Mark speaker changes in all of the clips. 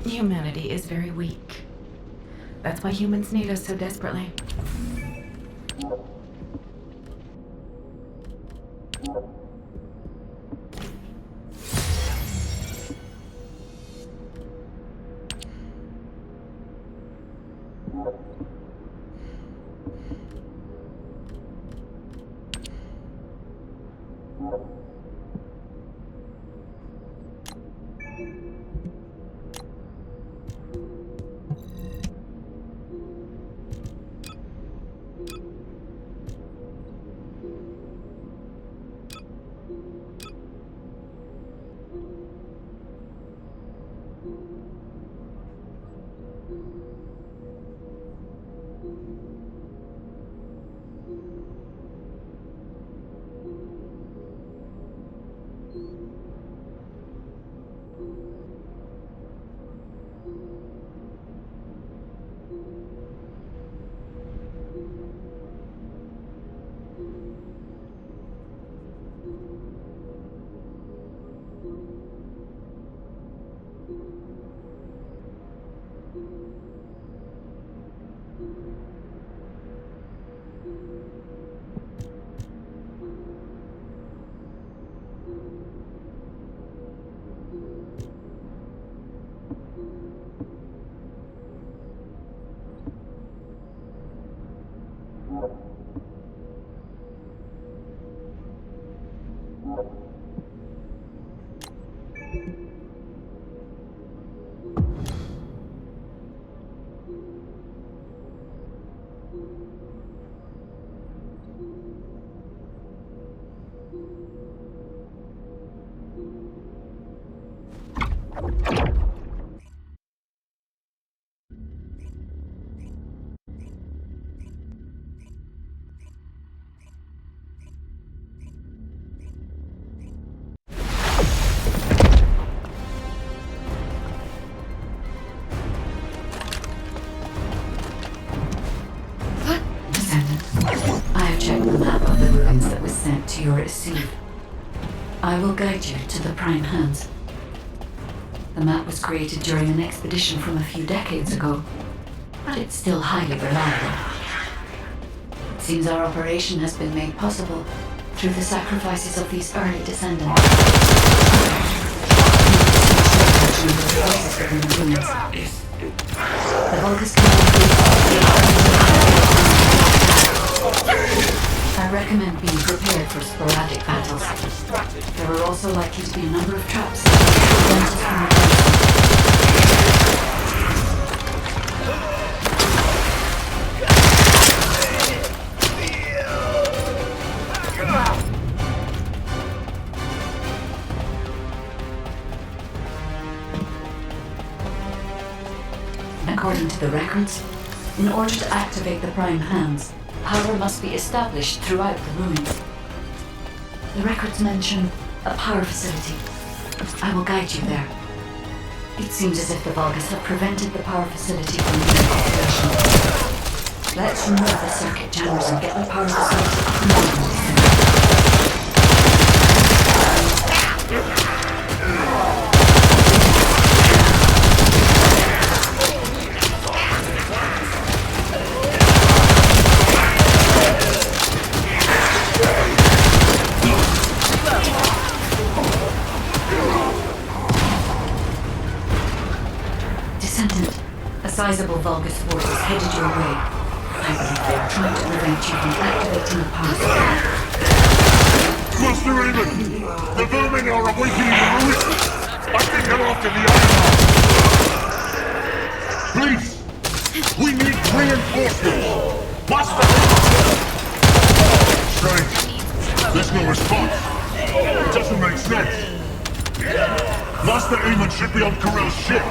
Speaker 1: Humanity is very weak. That's why humans need us so desperately.
Speaker 2: To your receive. I will guide you to the Prime Hands. The map was created during an expedition from a few decades ago, but it's still highly reliable. It seems our operation has been made possible through the sacrifices of these early descendants. The Vulcans I recommend being prepared for sporadic battles. There are also likely to be a number of traps. According to the records, in order to activate the Prime Hands, power must be established throughout the ruins. The records mention a power facility I will guide you there. It seems as if the Vulgus have prevented the power facility from being operational. Let's remove the circuit jammers and get the power facility up and running. Descendant, a sizable Vulgus force is headed your way. I believe they are trying to prevent you from activating the power supply.
Speaker 3: Master Raven! The vermin are awakening the ruins! I think they're after the Iron. Please! We need reinforcements! Master Raven! Strange. There's no response. It doesn't make sense. Master Aemon should be on Corell's ship.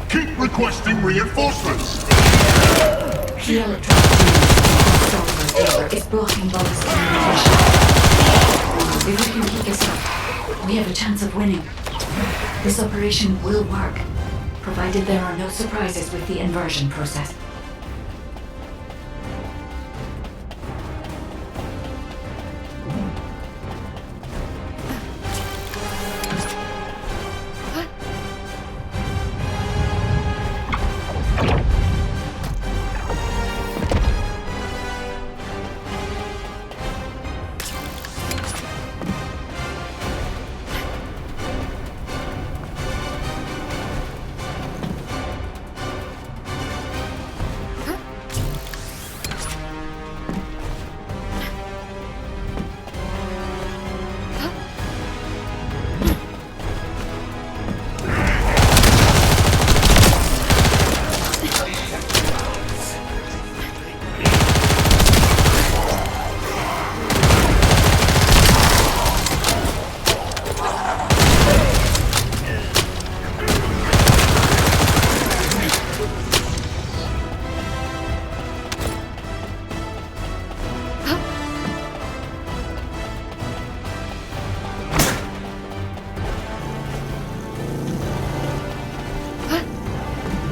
Speaker 3: Keep requesting reinforcements!
Speaker 2: The electronic unit is blocking Vulgus communication. If we can keep this up, we have a chance of winning. This operation will work, provided there are no surprises with the inversion process.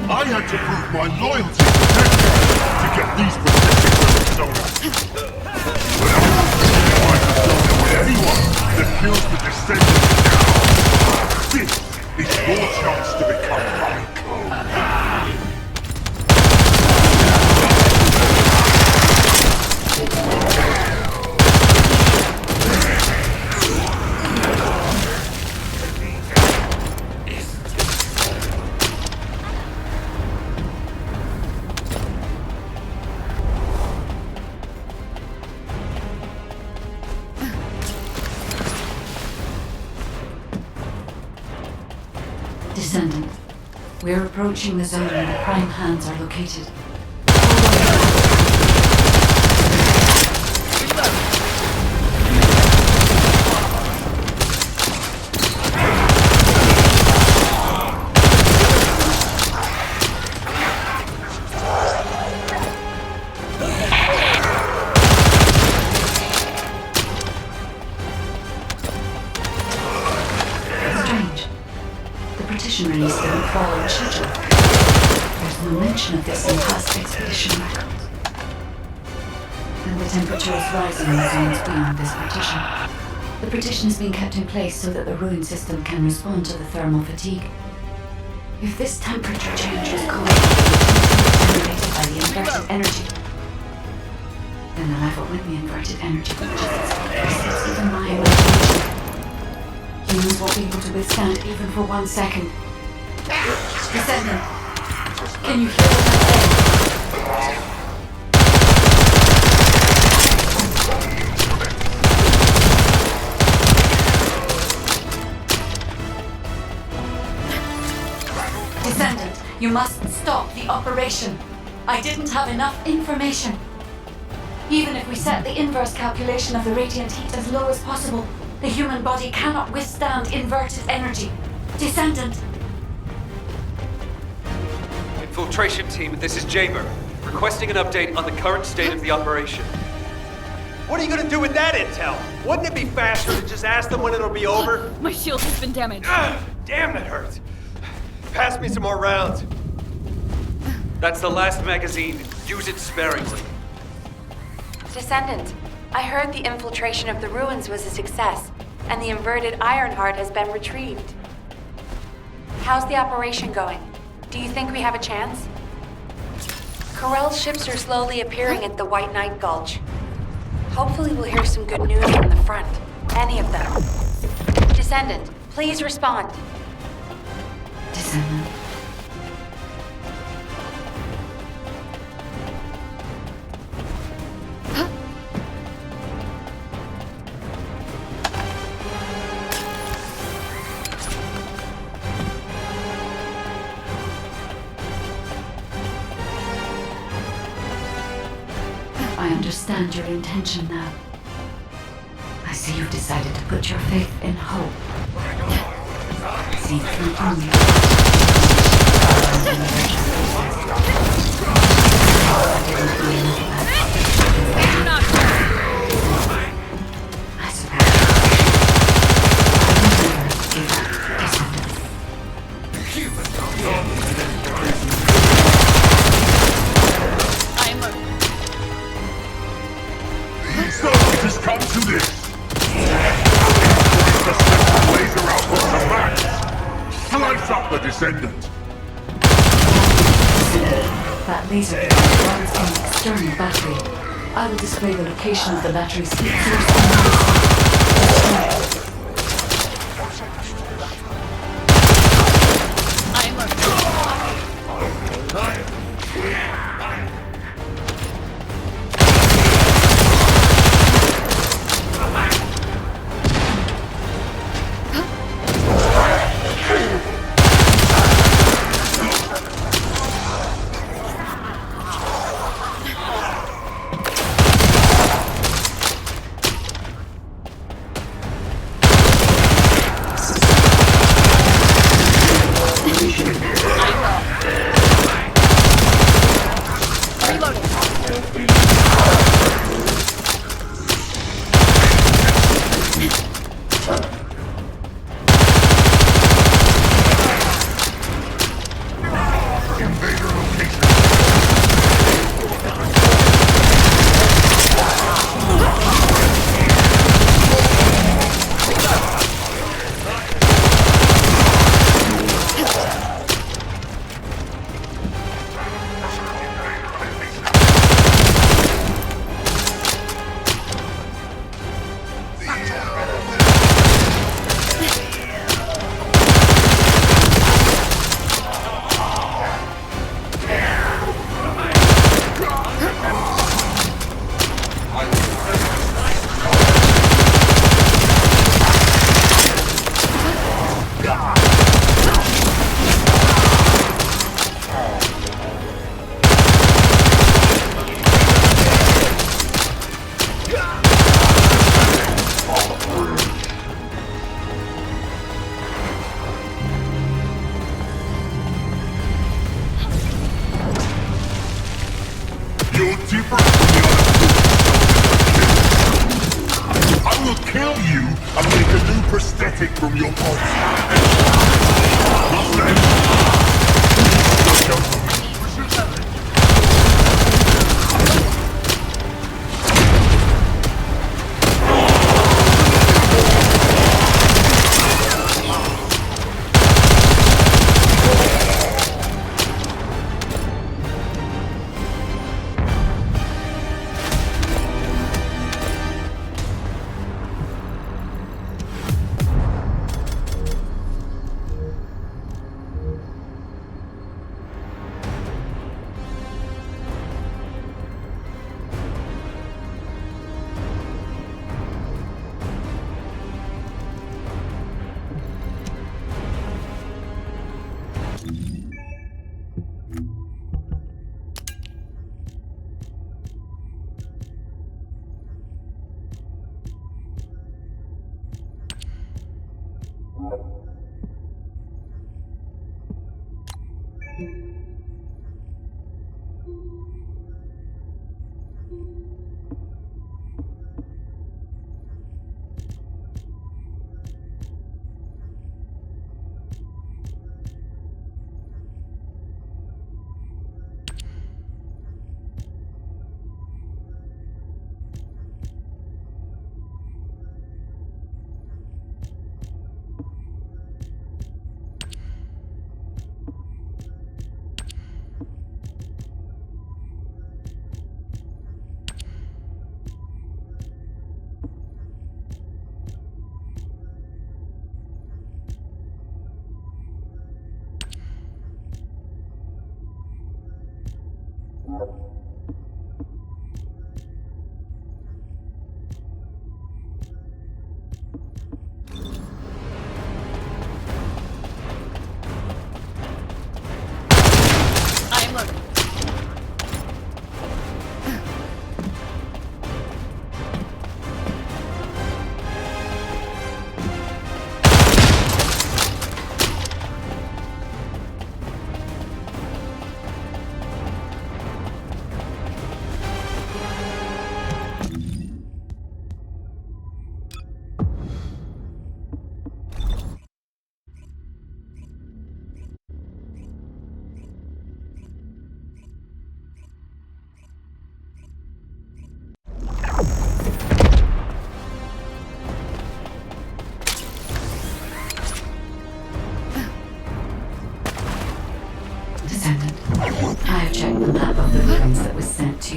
Speaker 3: I had to prove my loyalty to get these protected personas. But I might have done it with anyone that kills the Descendant now. This is your chance to become mine.
Speaker 2: Descendant, we're approaching the zone where the Prime Hands are located. Release didn't follow the schedule. There's no mention of this in past expedition records. And the temperature is rising in the zones beyond this partition. The partition is being kept in place so that the ruin system can respond to the thermal fatigue. If this temperature change was caused generated by the inverted energy, then the level with the inverted energy exceeds even my imagination. Humans won't be able to withstand even for 1 second. Descendant, can you hear what I'm saying? Descendant, you must stop the operation. I didn't have enough information. Even if we set the inverse calculation of the radiant heat as low as possible, the human body cannot withstand inverted energy. Descendant.
Speaker 4: Infiltration team, this is Jaber, requesting an update on the current state of the operation. What are you gonna do with that intel? Wouldn't it be faster to just ask them when it'll be over?
Speaker 5: My shield has been damaged.
Speaker 4: Damn, that hurts. Pass me some more rounds. That's the last magazine. Use it sparingly.
Speaker 6: Descendant, I heard the infiltration of the ruins was a success, and the inverted Ironheart has been retrieved. How's the operation going? Do you think we have a chance? Corell's ships are slowly appearing at the White Knight Gulch. Hopefully we'll hear some good news from the front. Any of them. Descendant, please respond.
Speaker 2: Descendant. I understand your intention now. I see you've decided to put your faith in hope. See, not only I suppose
Speaker 3: So it has come to this. The special laser outputs of max. Slice up the Descendant.
Speaker 2: that laser runs from an external battery. I will display the location of the battery's heat source on the
Speaker 3: You're different from the other. I will kill you and make a new prosthetic from your body. Not then.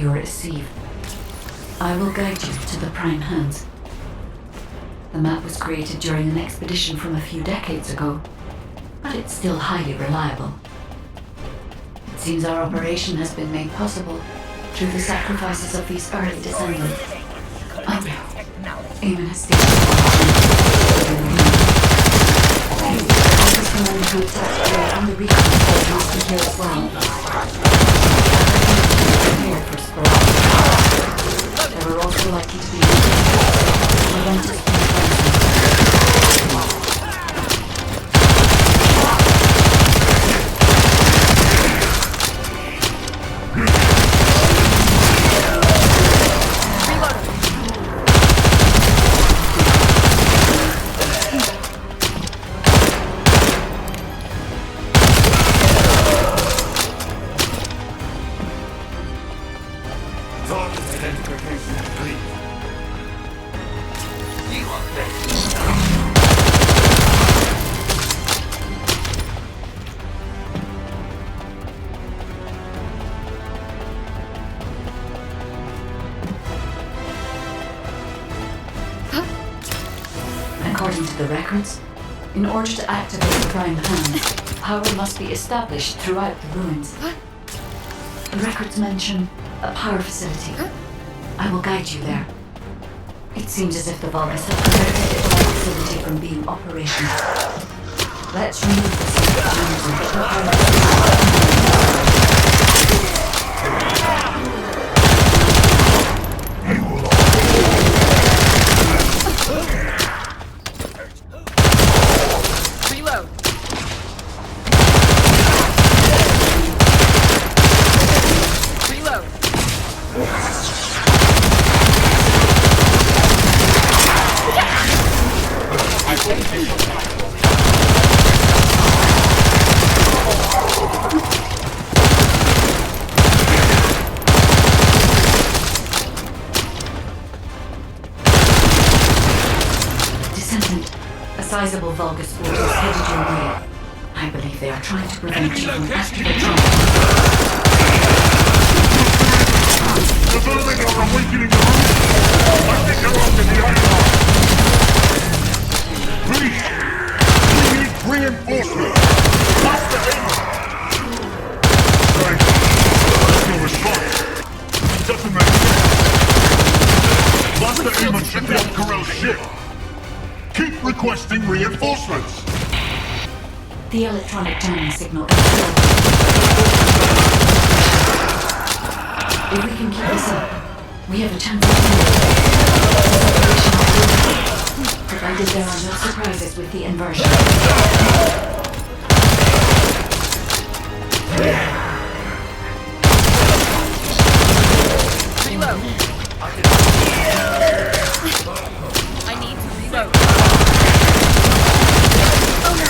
Speaker 2: you receive. I will guide you to the Prime Hands. The map was created during an expedition from a few decades ago, but it's still highly reliable. It seems our operation has been made possible through the sacrifices of these early descendants. Oh no. Eamon has taken the man who attacked Claire on the recon stage must be here as well. Prepared for sporadic. There are also likely to be momentous According to the records, in order to activate the Prime Hand, power must be established throughout the ruins. The records mention a power facility. I will guide you there. It seems as if the Vulgus have prevented the facility from being operational. Let's remove the secret chambers and get the power. Descendant, a sizable Vulgus force is headed your way. I believe they are trying to prevent you from activating.
Speaker 3: The building are awakening the room! I think they're off to the island! Please! We need reinforcements! That's the aim! Thanks. There's no response. Doesn't make sense. Master Aemon should be on Corell's ship! Keep requesting reinforcements!
Speaker 2: The electronic jamming signal is still. If we can keep this up, we have a chance of winning. Provided there are no surprises with the inversion.
Speaker 5: Reload. I need to reload. Oh no.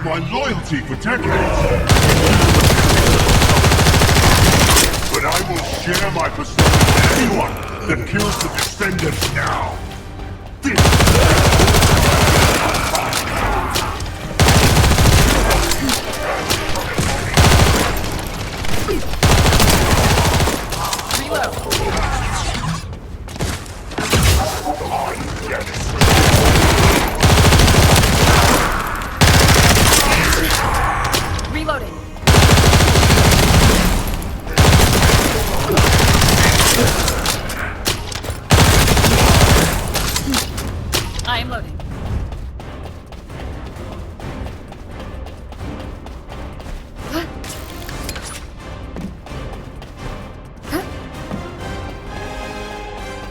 Speaker 3: my loyalty for decades. But I will share my persona with anyone that kills the Descendant now.
Speaker 5: Reloading. I am loading.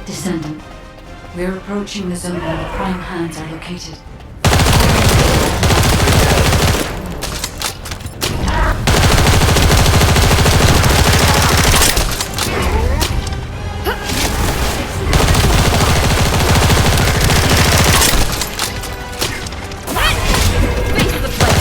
Speaker 2: Descendant, we're approaching the zone where the prime hands are located.
Speaker 5: Face the flame.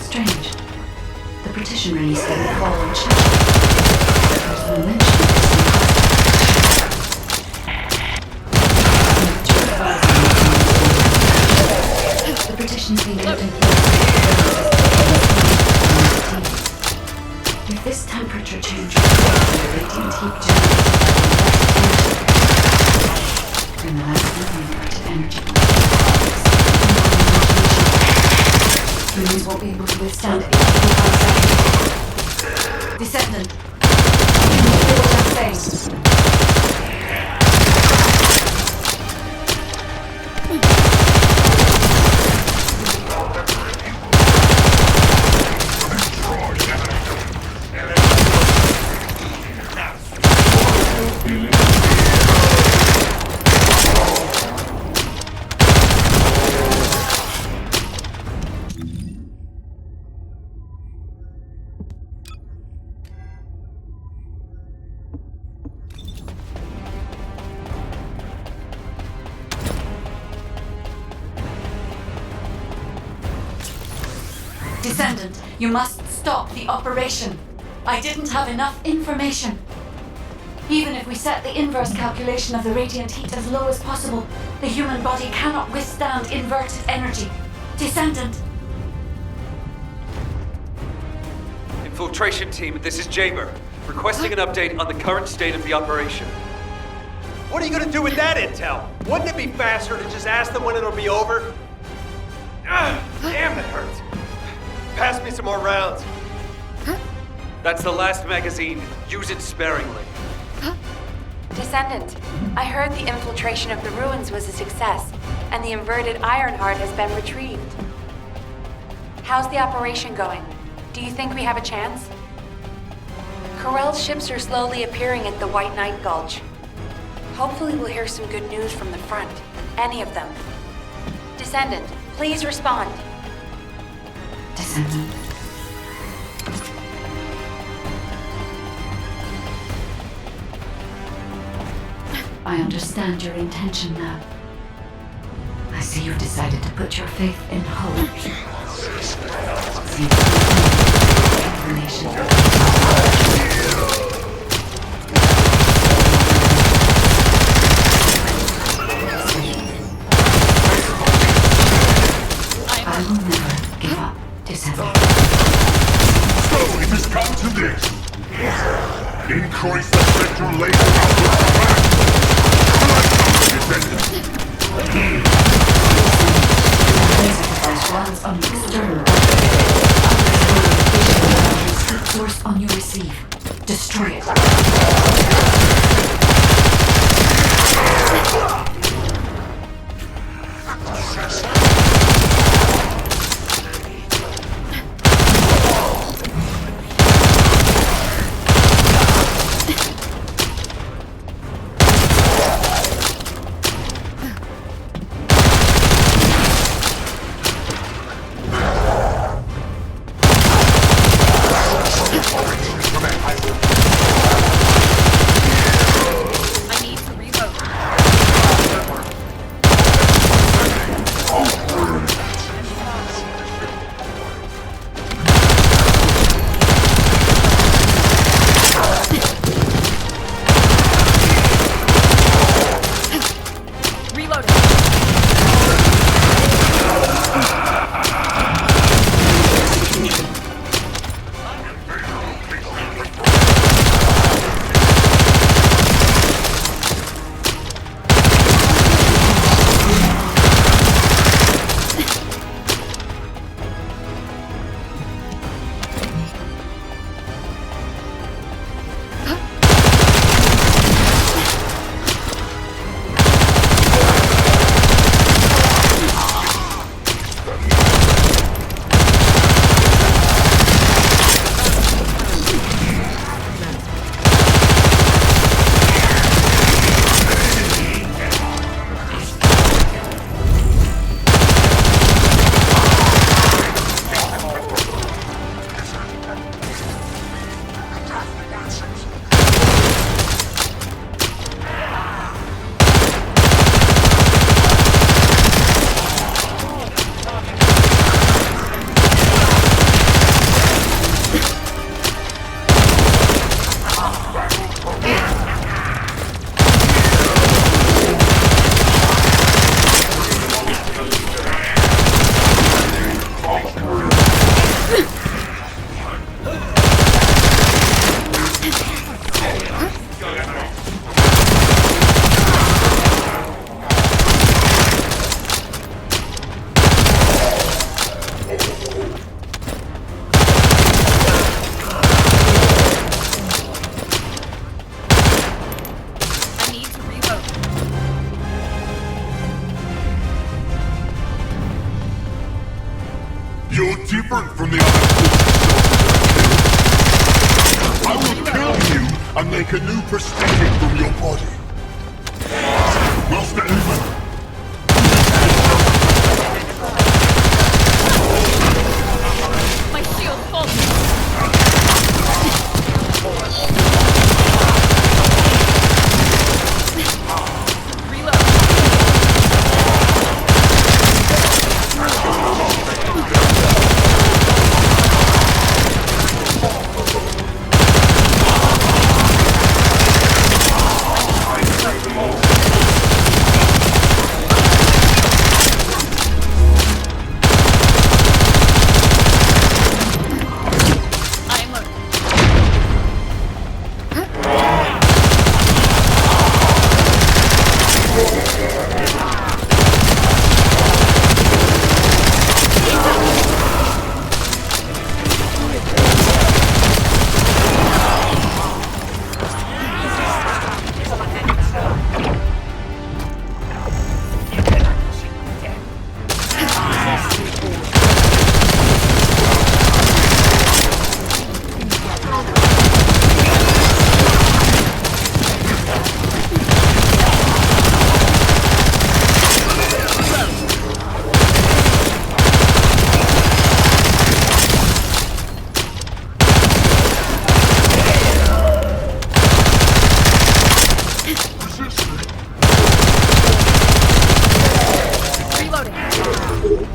Speaker 2: Strange. The partition release didn't fall on check. There's no mention of this. The partition's been kept in place. If this temperature change the radiant heat generated then the last inverted energy. Humans won't be able to withstand it. Descendant. Can you hear what I'm saying? Descendant, you must stop the operation. I didn't have enough information. Even if we set the inverse calculation of the radiant heat as low as possible, the human body cannot withstand inverted energy. Descendant!
Speaker 4: Infiltration team, this is Jaber, requesting an update on the current state of the operation.
Speaker 7: What are you gonna do with that intel? Wouldn't it be faster to just ask them when it'll be over? Damn, that hurts. Pass me some more rounds.
Speaker 4: That's the last magazine. Use it sparingly.
Speaker 6: Descendant, I heard the infiltration of the ruins was a success, and the inverted Ironheart has been retrieved. How's the operation going? Do you think we have a chance? Corell's ships are slowly appearing at the White Knight Gulch. Hopefully we'll hear some good news from the front. Any of them. Descendant, please respond.
Speaker 2: Descendant. I understand your intention now. I see you've decided to put your faith in hope. See information. I will never give up, Descendant.
Speaker 3: So it has come to this. Increase the spectral laser output for back. Descendant.
Speaker 2: Laser device runs on your external. Source on your receive. Destroy it.
Speaker 3: You're different from the other 40 soldiers I will kill you and make a new prosthetic from your body. Master Eva,
Speaker 5: My shield falls. Reload. I'm loading. Reloading.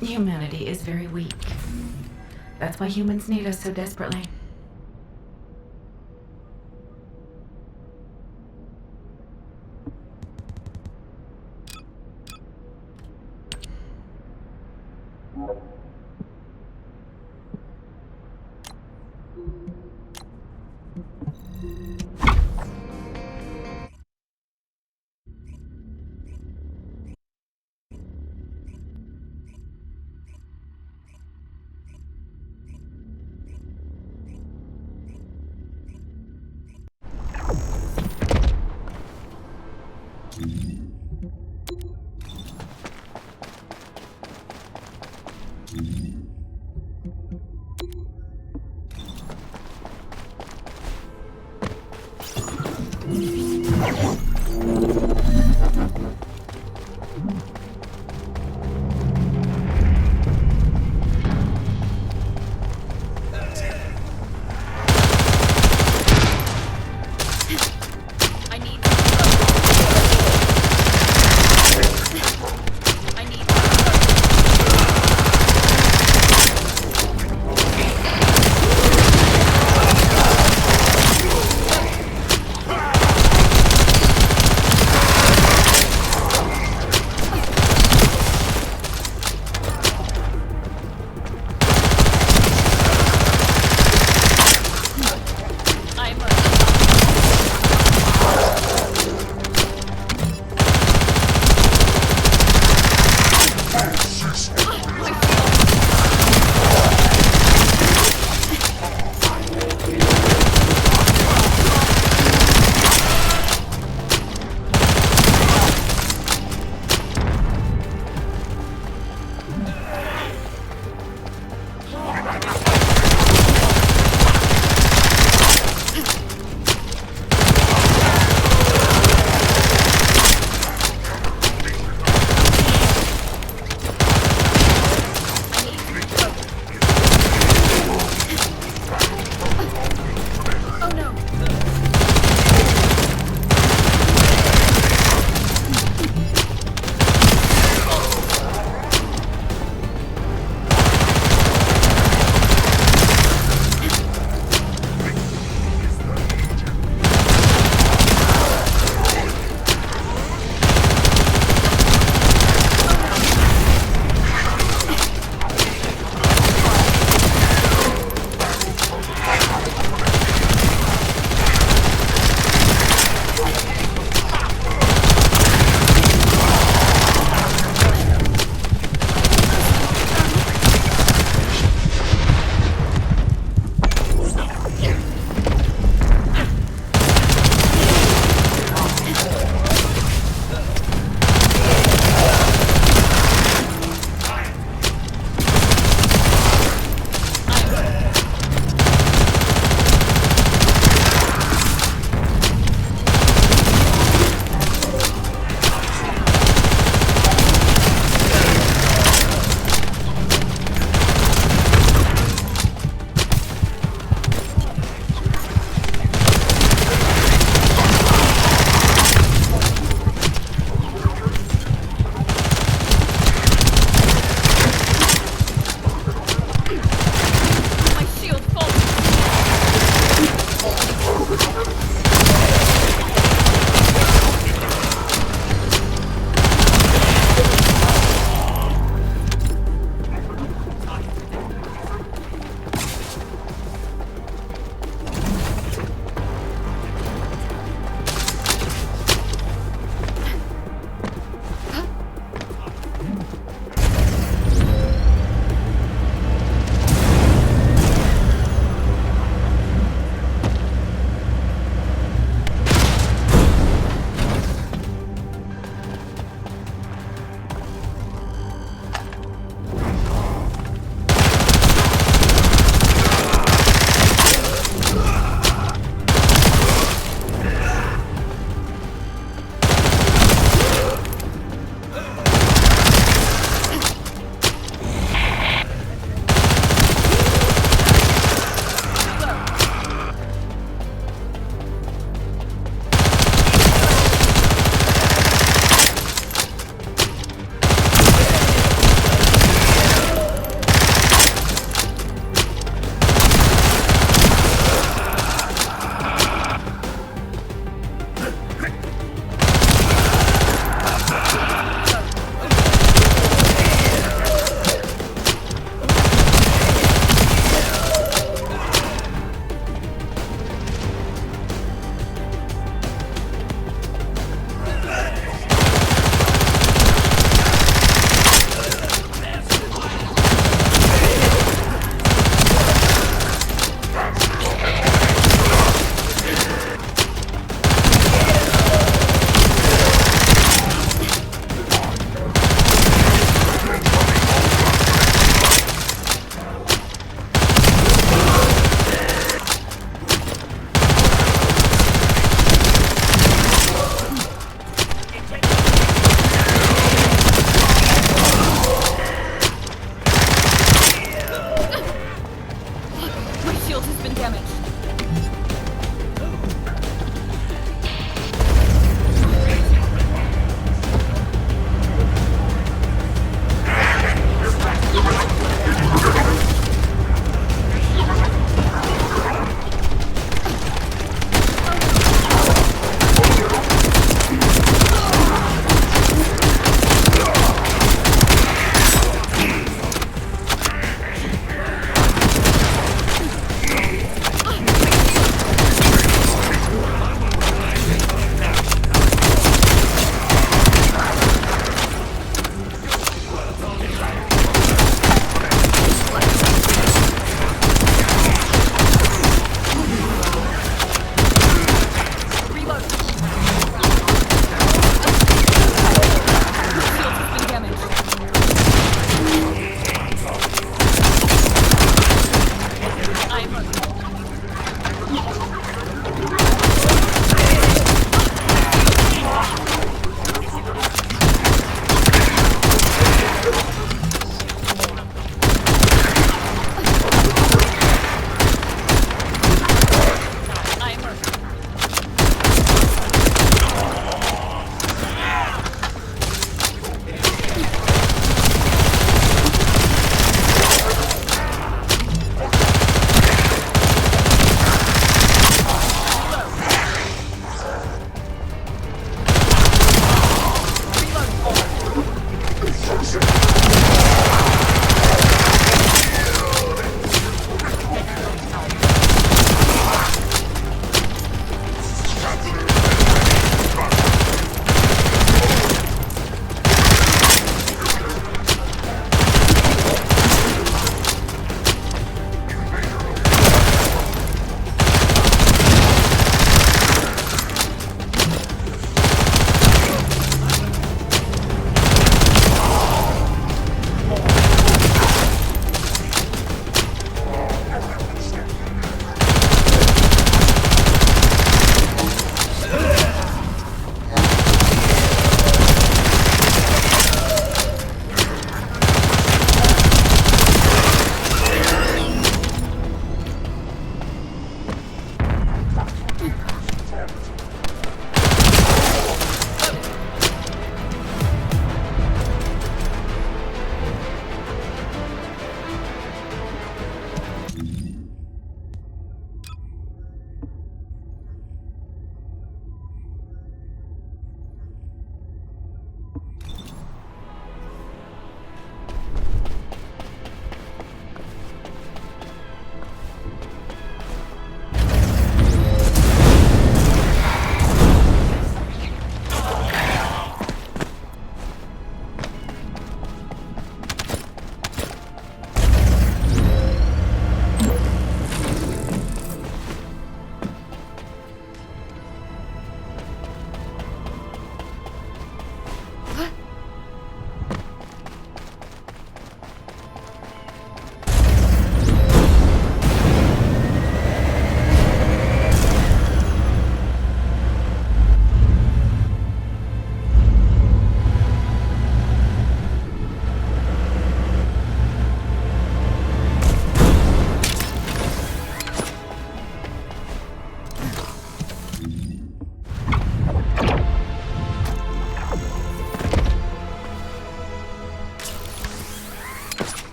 Speaker 1: Humanity is very weak. That's why humans need us so desperately.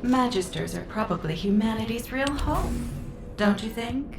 Speaker 1: Magisters are probably humanity's real home, don't you think?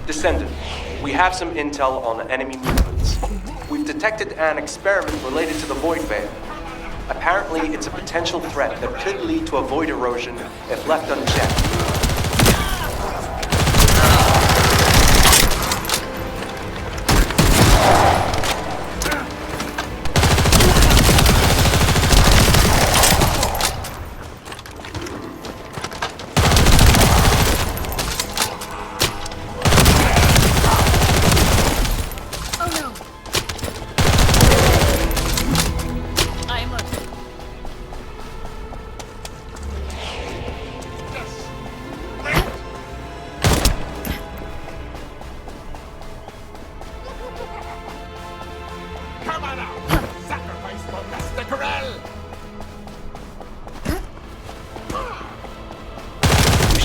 Speaker 8: Descendant, we have some intel on enemy movements. We've detected an experiment related to the Void Veil. Apparently, it's a potential threat that could lead to a void erosion if left unchecked.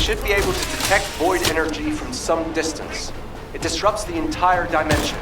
Speaker 8: Should be able to detect void energy from some distance. It disrupts the entire dimension.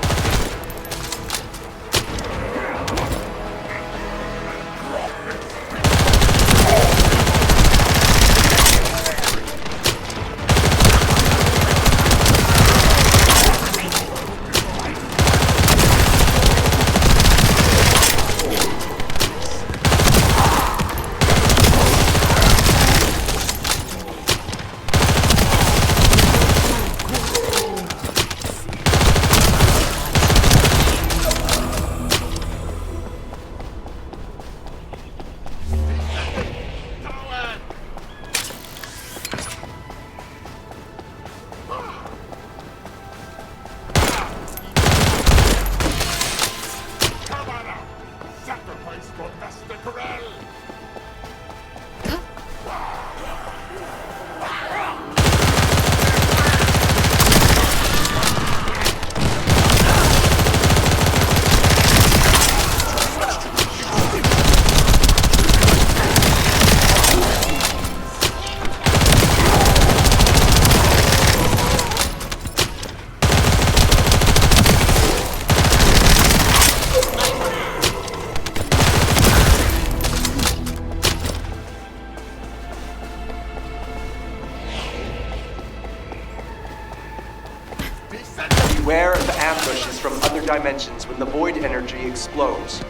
Speaker 8: Beware of ambushes from other dimensions when the void energy explodes.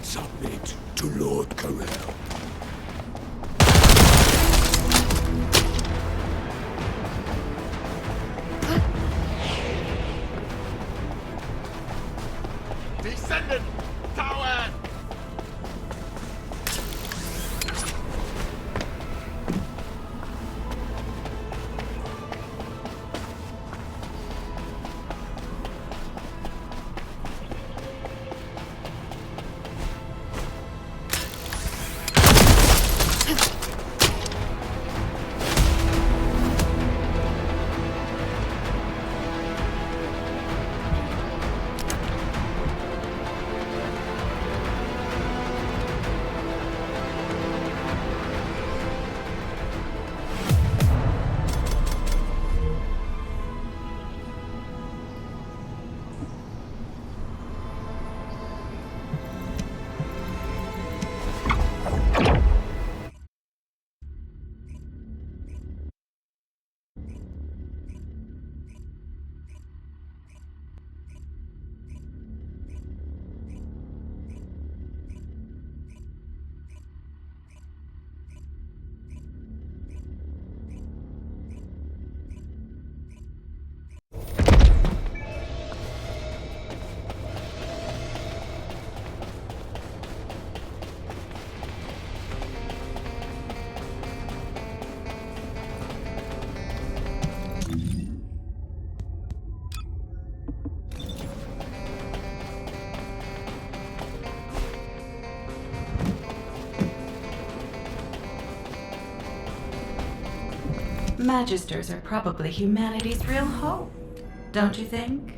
Speaker 3: Submit to Lord Corel. Descendant! Tower!
Speaker 1: Magisters are probably humanity's real hope, don't you think?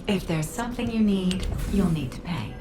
Speaker 1: If there's something you need, you'll need to pay.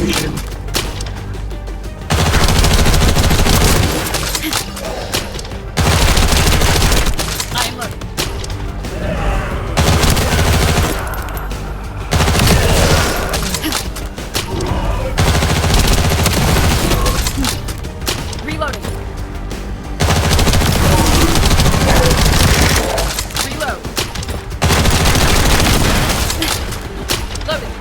Speaker 2: syndrome.
Speaker 5: I'm loading. Reloading. Reload. Loading.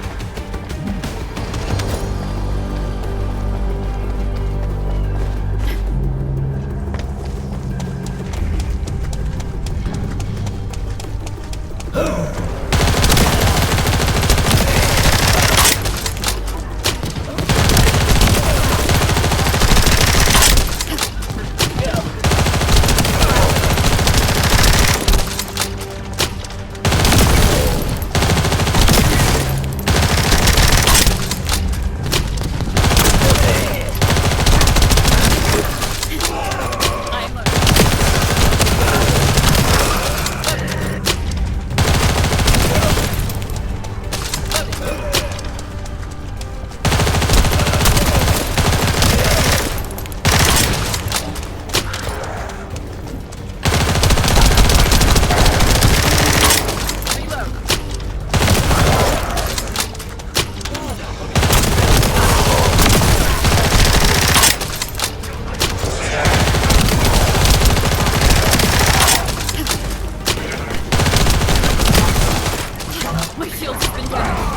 Speaker 5: I'm loading. Reload. My shield's been damaged.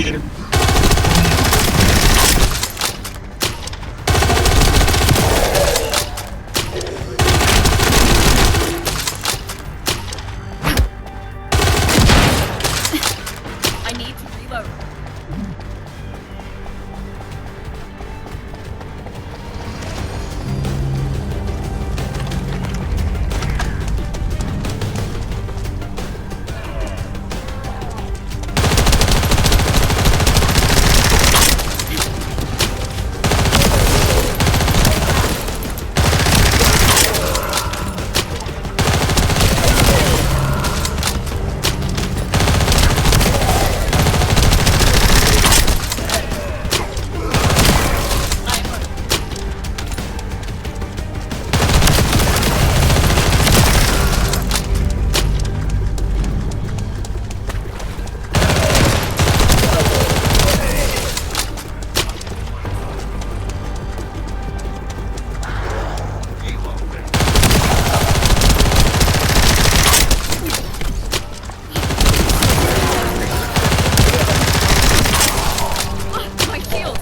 Speaker 5: Leader. I need to reload. My shield!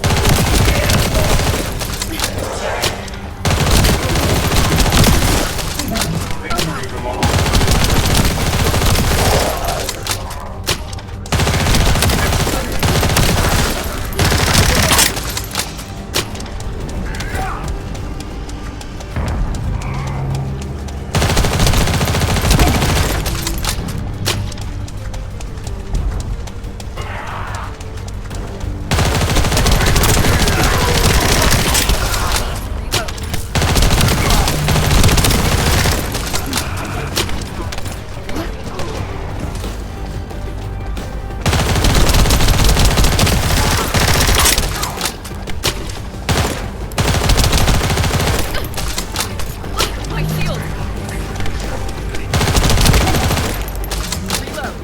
Speaker 5: My shield! Reload.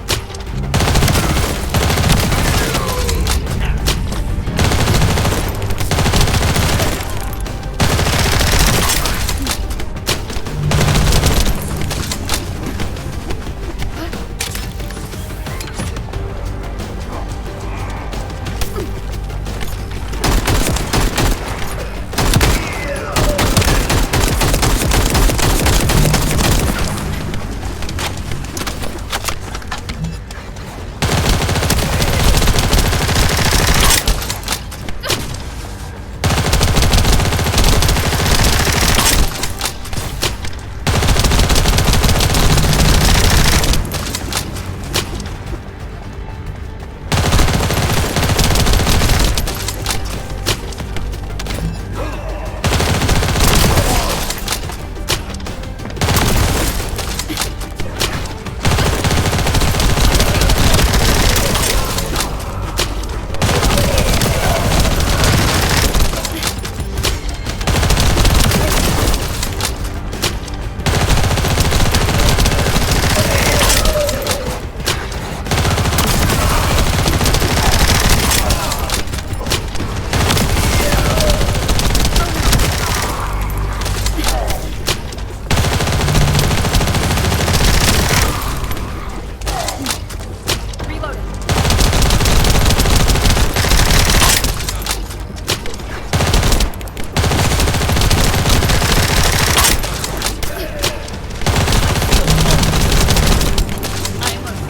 Speaker 5: Reloading. I am loaded.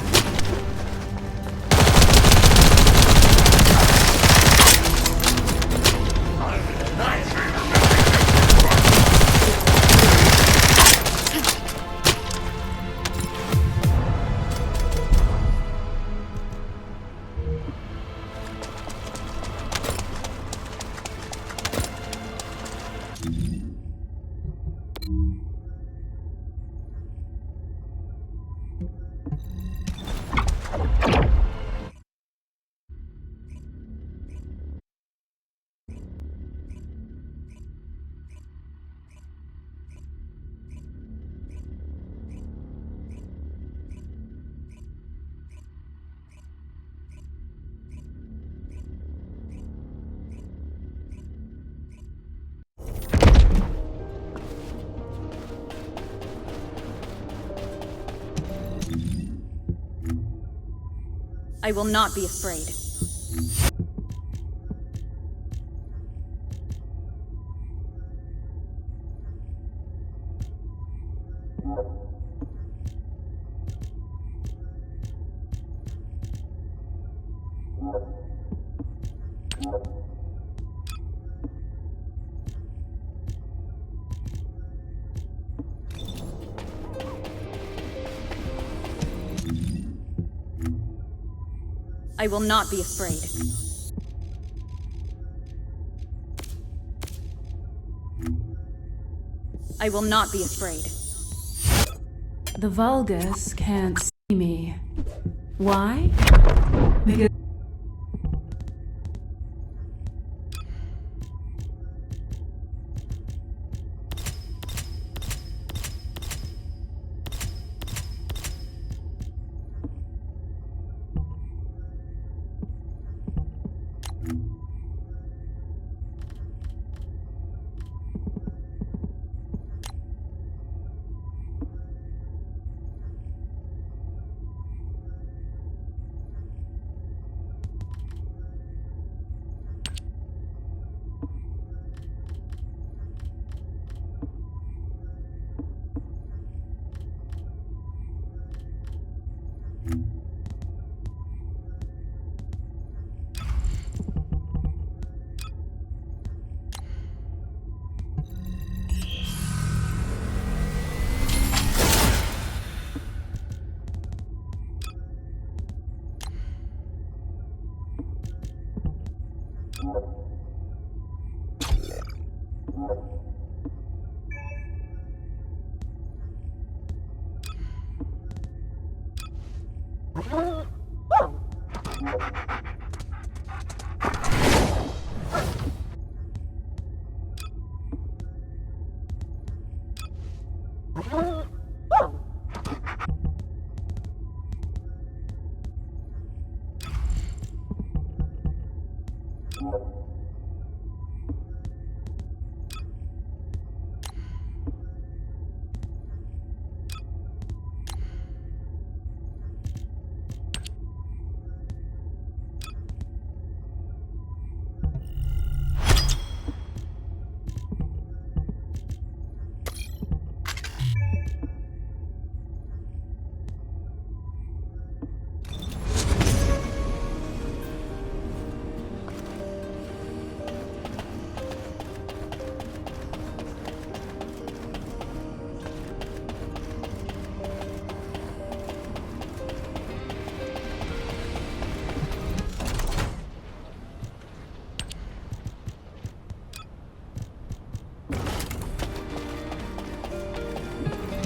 Speaker 5: I will not be afraid. I will not be afraid. I will not be afraid.
Speaker 1: The Vulgus can't see me. Why? Because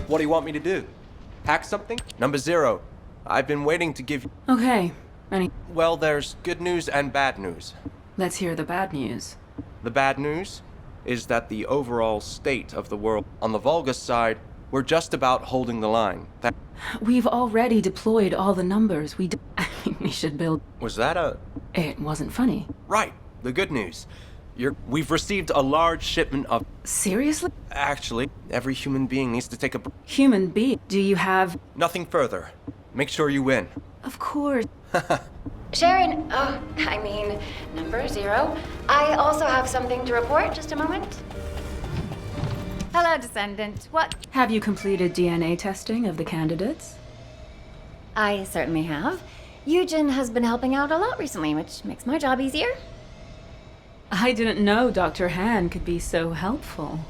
Speaker 8: What do you want me to do? Hack something? Number 0. I've been waiting to give you...
Speaker 1: okay.
Speaker 8: Well, there's good news and bad news.
Speaker 1: Let's hear the bad news.
Speaker 8: The bad news is that the overall state of the world on the Vulgus side, we're just about holding the line.
Speaker 1: We've already deployed all the numbers. We should build.
Speaker 8: Was that a...
Speaker 1: It wasn't funny.
Speaker 8: Right. The good news. We've received a large shipment of...
Speaker 1: Seriously?
Speaker 8: Actually, every human being needs to take a...
Speaker 1: Human being? Do you have...
Speaker 8: Nothing further. Make sure you win.
Speaker 1: Of course.
Speaker 6: Sharon, number 0. I also have something to report. Just a moment. Hello, Descendant. What?
Speaker 1: Have you completed DNA testing of the candidates?
Speaker 6: I certainly have. Eugen has been helping out a lot recently, which makes my job easier.
Speaker 1: I didn't know Dr. Han could be so helpful.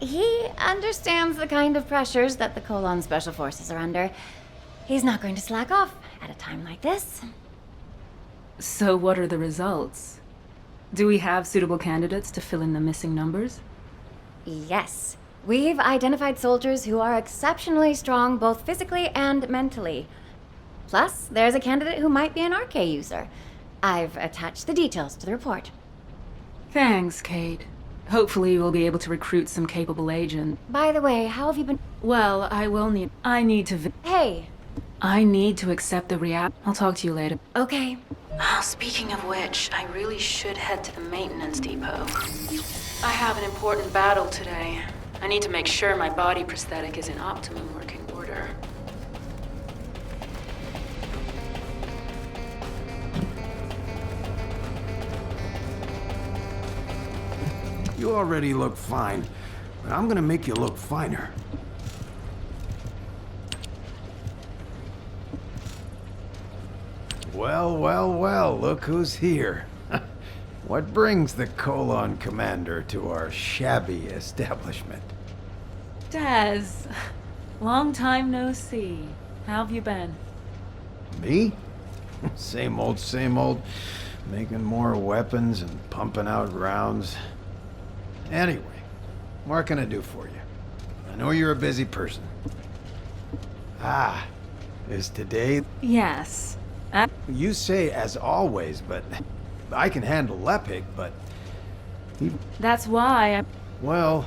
Speaker 6: He understands the kind of pressures that the Colon Special Forces are under. He's not going to slack off at a time like this.
Speaker 1: So what are the results? Do we have suitable candidates to fill in the missing numbers?
Speaker 6: Yes. We've identified soldiers who are exceptionally strong both physically and mentally. Plus, there's a candidate who might be an RK user. I've attached the details to the report.
Speaker 1: Thanks, Kate. Hopefully we'll be able to recruit some capable agents.
Speaker 6: By the way, how have you been...
Speaker 1: Well, I need to...
Speaker 6: Hey!
Speaker 1: I need to accept the reality. I'll talk to you later.
Speaker 6: Okay.
Speaker 1: Oh, speaking of which, I really should head to the maintenance depot. I have an important battle today. I need to make sure my body prosthetic is in optimum working order.
Speaker 9: You already look fine, but I'm gonna make you look finer. Well, well, well, look who's here. What brings the Colon Commander to our shabby establishment?
Speaker 10: Daz, long time no see. How have you been?
Speaker 9: Me? Same old, same old. Making more weapons and pumping out rounds. Anyway, what can I do for you? I know you're a busy person. Ah, is today...
Speaker 10: Yes.
Speaker 9: You say as always, but I can handle Lepik, but...
Speaker 10: That's why I...
Speaker 9: Well...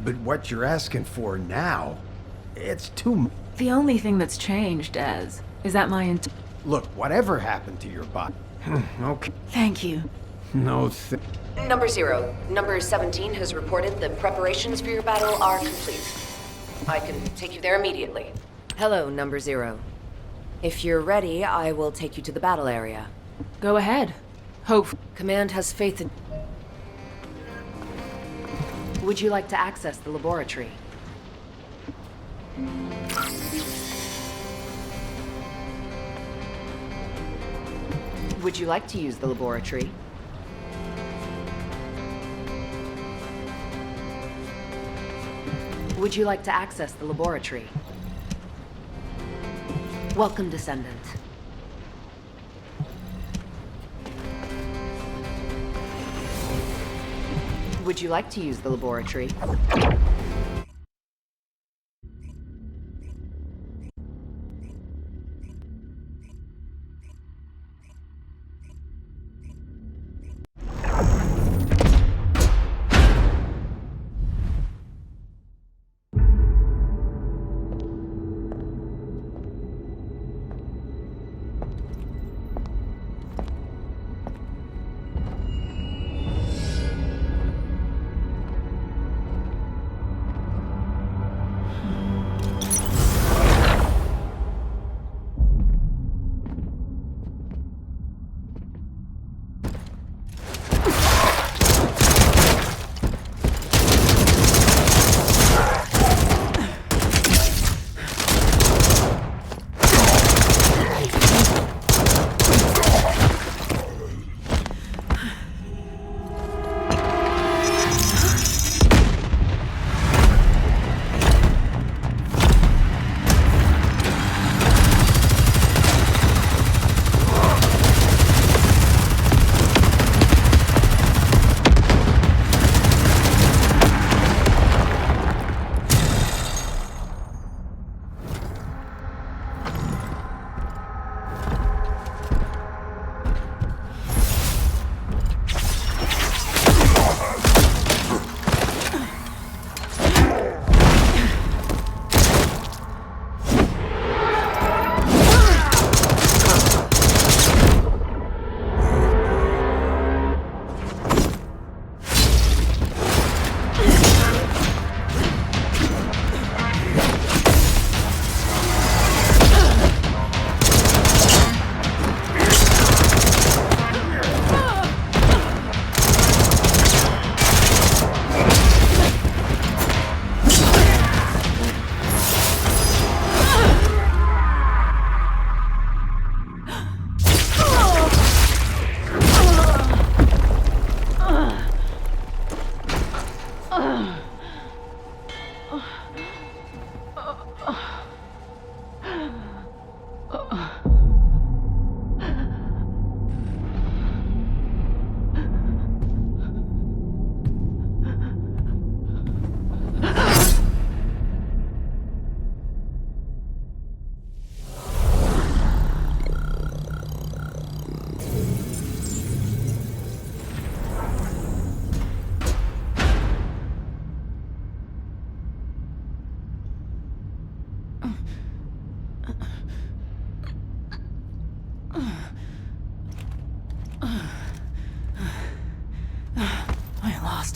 Speaker 9: But what you're asking for now, it's too...
Speaker 10: The only thing that's changed, Daz, is that my
Speaker 9: Look, whatever happened to your bot... Okay.
Speaker 10: Thank you.
Speaker 9: No
Speaker 11: Number 0. Number 17 has reported the preparations for your battle are complete. I can take you there immediately. Hello, Number 0. If you're ready, I will take you to the battle area.
Speaker 10: Go ahead. Hope.
Speaker 11: Command has faith in... Would you like to access the laboratory? Would you like to use the laboratory? Would you like to access the laboratory? Welcome, Descendant. Would you like to use the laboratory?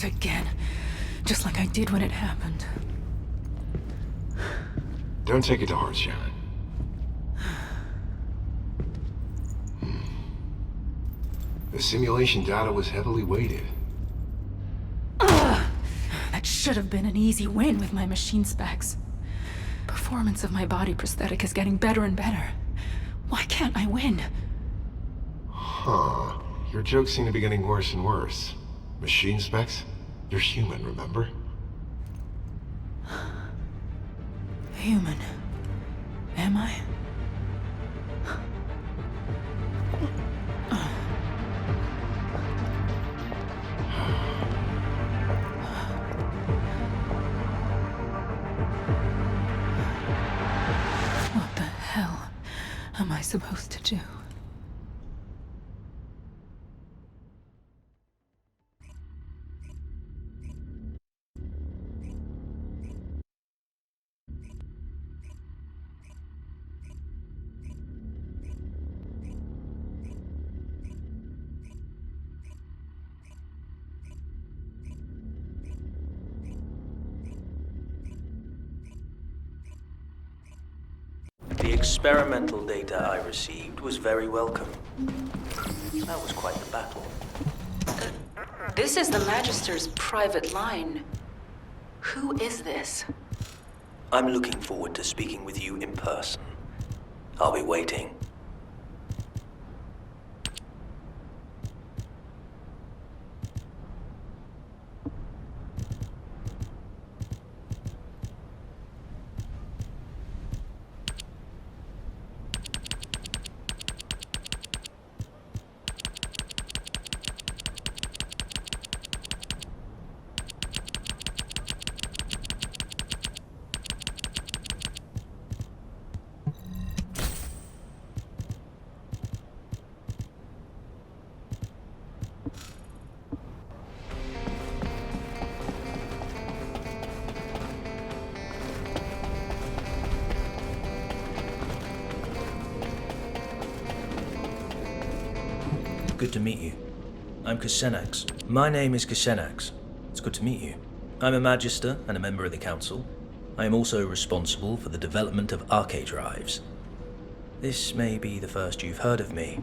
Speaker 10: Again, just like I did when it happened.
Speaker 12: Don't take it to heart, Shannon. The simulation data was heavily weighted.
Speaker 10: That should have been an easy win with my machine specs. Performance of my body prosthetic is getting better and better. Why can't I win?
Speaker 12: Huh. Your jokes seem to be getting worse and worse. Machine specs? You're human, remember?
Speaker 10: Human. Am I? What the hell am I supposed to do?
Speaker 13: The experimental data I received was very welcome. That was quite the battle.
Speaker 1: This is the Magister's private line. Who is this?
Speaker 13: I'm looking forward to speaking with you in person. I'll be waiting. Good to meet you. I'm Kusenax. My name is Kusenax. It's good to meet you. I'm a Magister and a member of the Council. I am also responsible for the development of arcade drives. This may be the first you've heard of me,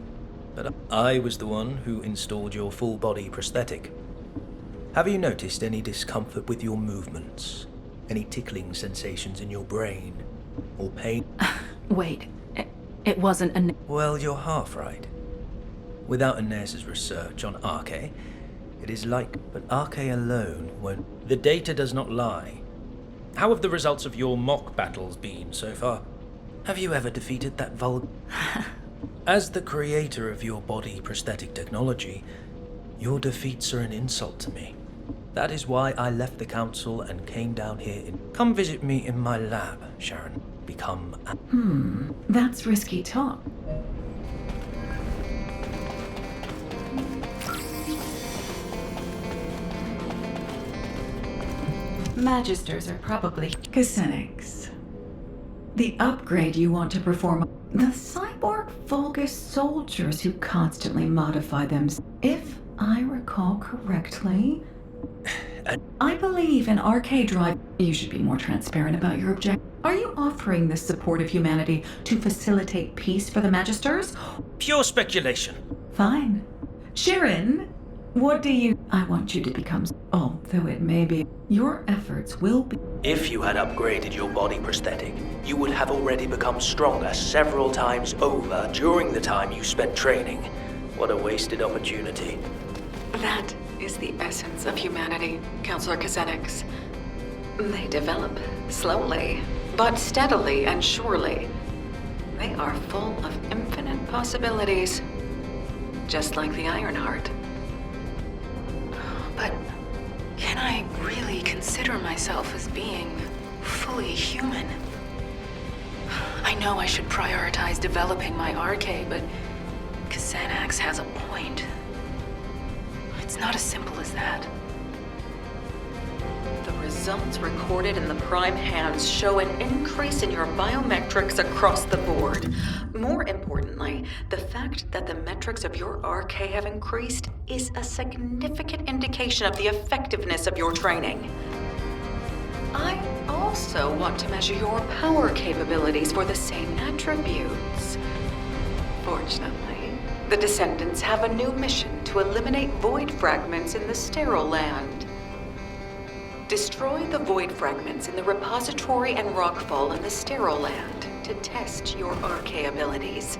Speaker 13: but I was the one who installed your full-body prosthetic. Have you noticed any discomfort with your movements? Any tickling sensations in your brain? Or pain?
Speaker 10: Wait, it wasn't a...
Speaker 13: Well, you're half right. Without Inez's research on Arche, it is like, but Arche alone won't... The data does not lie. How have the results of your mock battles been so far? Have you ever defeated that As the creator of your body prosthetic technology, your defeats are an insult to me. That is why I left the Council and came down here in... Come visit me in my lab, Sharon. Become...
Speaker 2: That's risky talk. Magisters are probably Kusenax. The upgrade you want to perform... The cyborg Vulgus soldiers who constantly modify them. If I recall correctly... I believe in arcade drive... You should be more transparent about your objective. Are you offering this support of humanity to facilitate peace for the Magisters?
Speaker 13: Pure speculation.
Speaker 2: Fine. Sharon, what do you... I want you to become... Although it may be... Your efforts will be...
Speaker 13: If you had upgraded your body prosthetic, you would have already become stronger several times over during the time you spent training. What a wasted opportunity.
Speaker 1: That is the essence of humanity, Counselor Kusenax. They develop slowly, but steadily and surely. They are full of infinite possibilities, just like the Ironheart. But can I really consider myself as being fully human? I know I should prioritize developing my Arche, but Kusenax has a point. It's not as simple as that. The results recorded in the Prime Hands show an increase in your biometrics across the board. More importantly, the fact that the metrics of your Arche have increased is a significant indication of the effectiveness of your training. I also want to measure your power capabilities for the same attributes. Fortunately, the Descendants have a new mission to eliminate void fragments in the sterile land. Destroy the void fragments in the repository and rockfall in the sterile land to test your Arche abilities.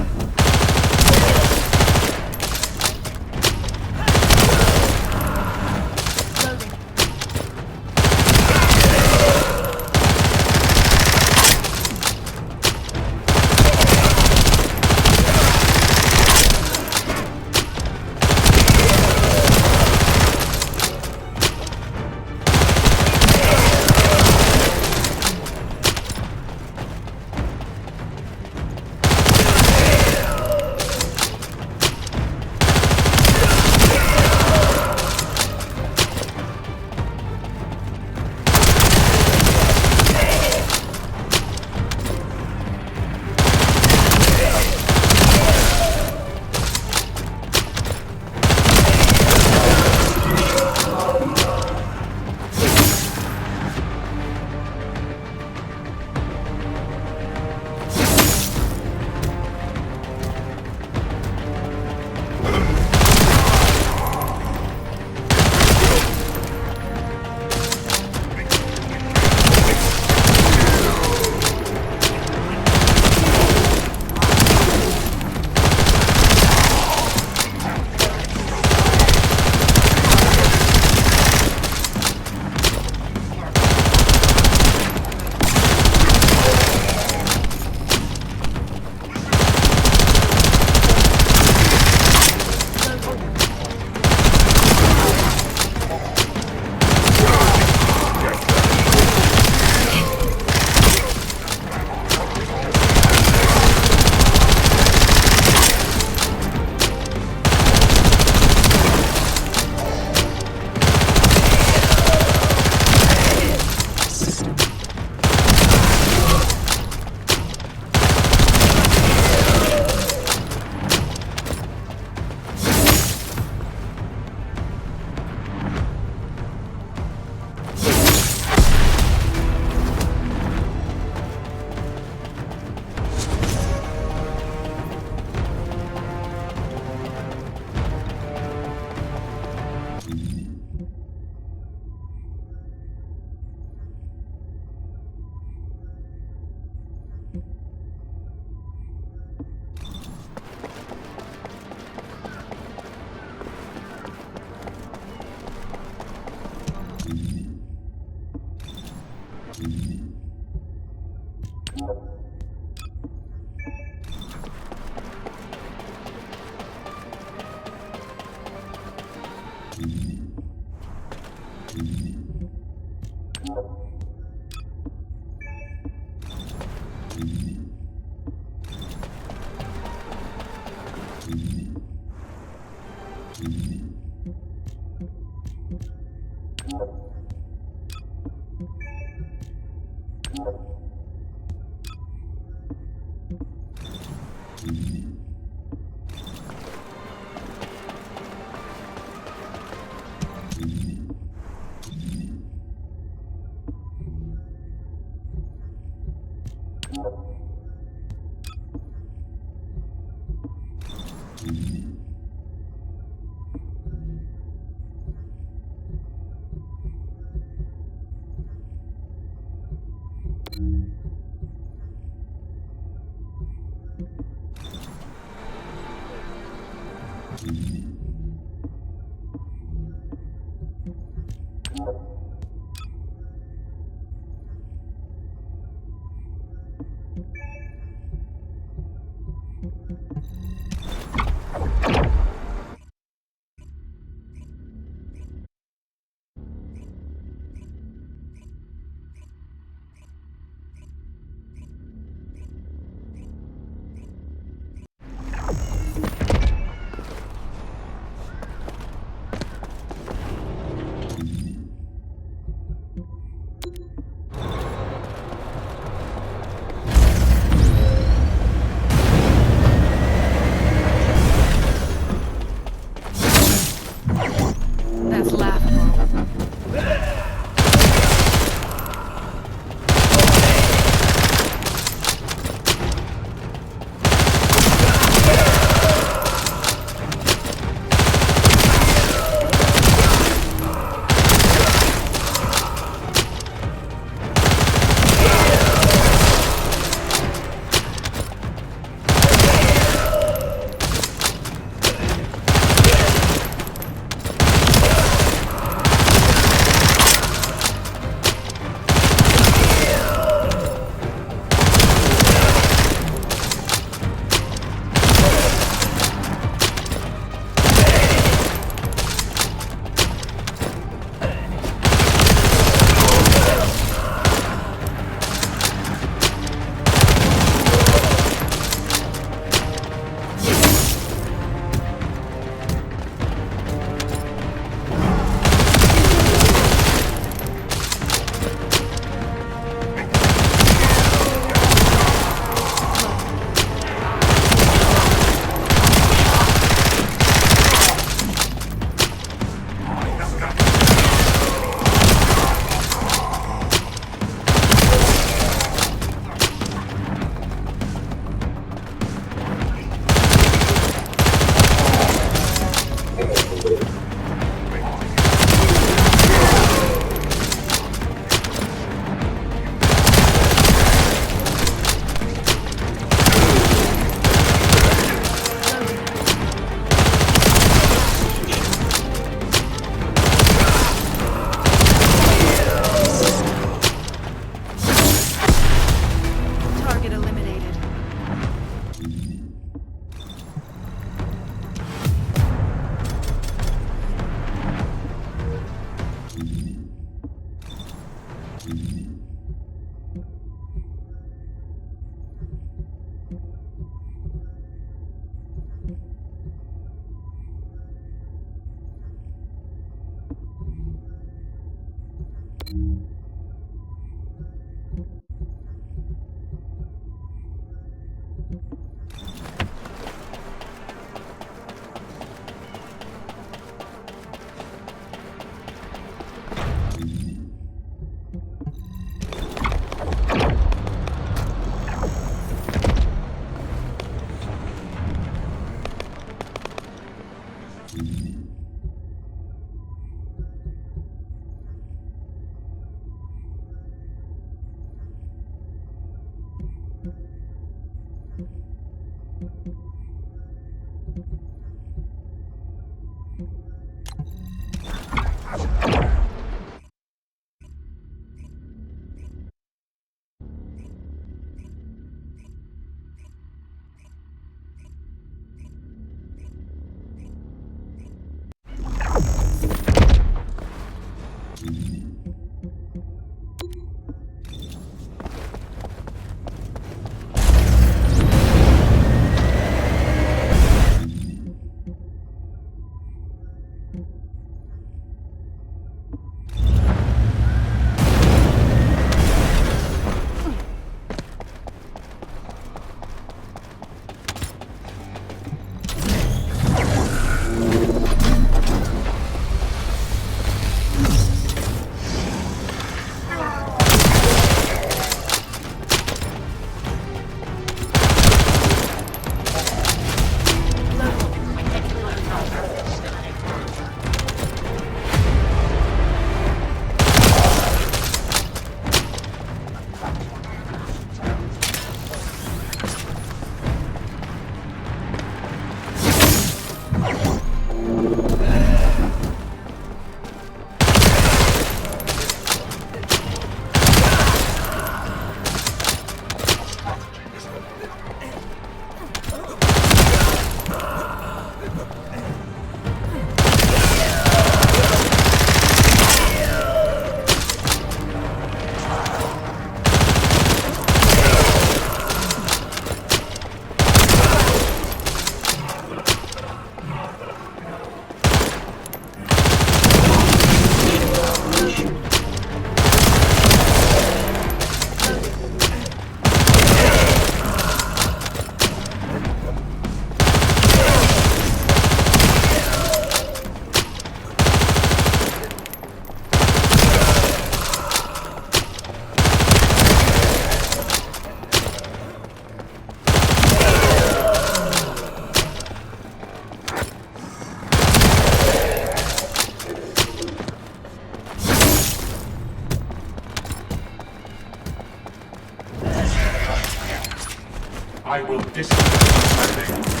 Speaker 3: I will disassemble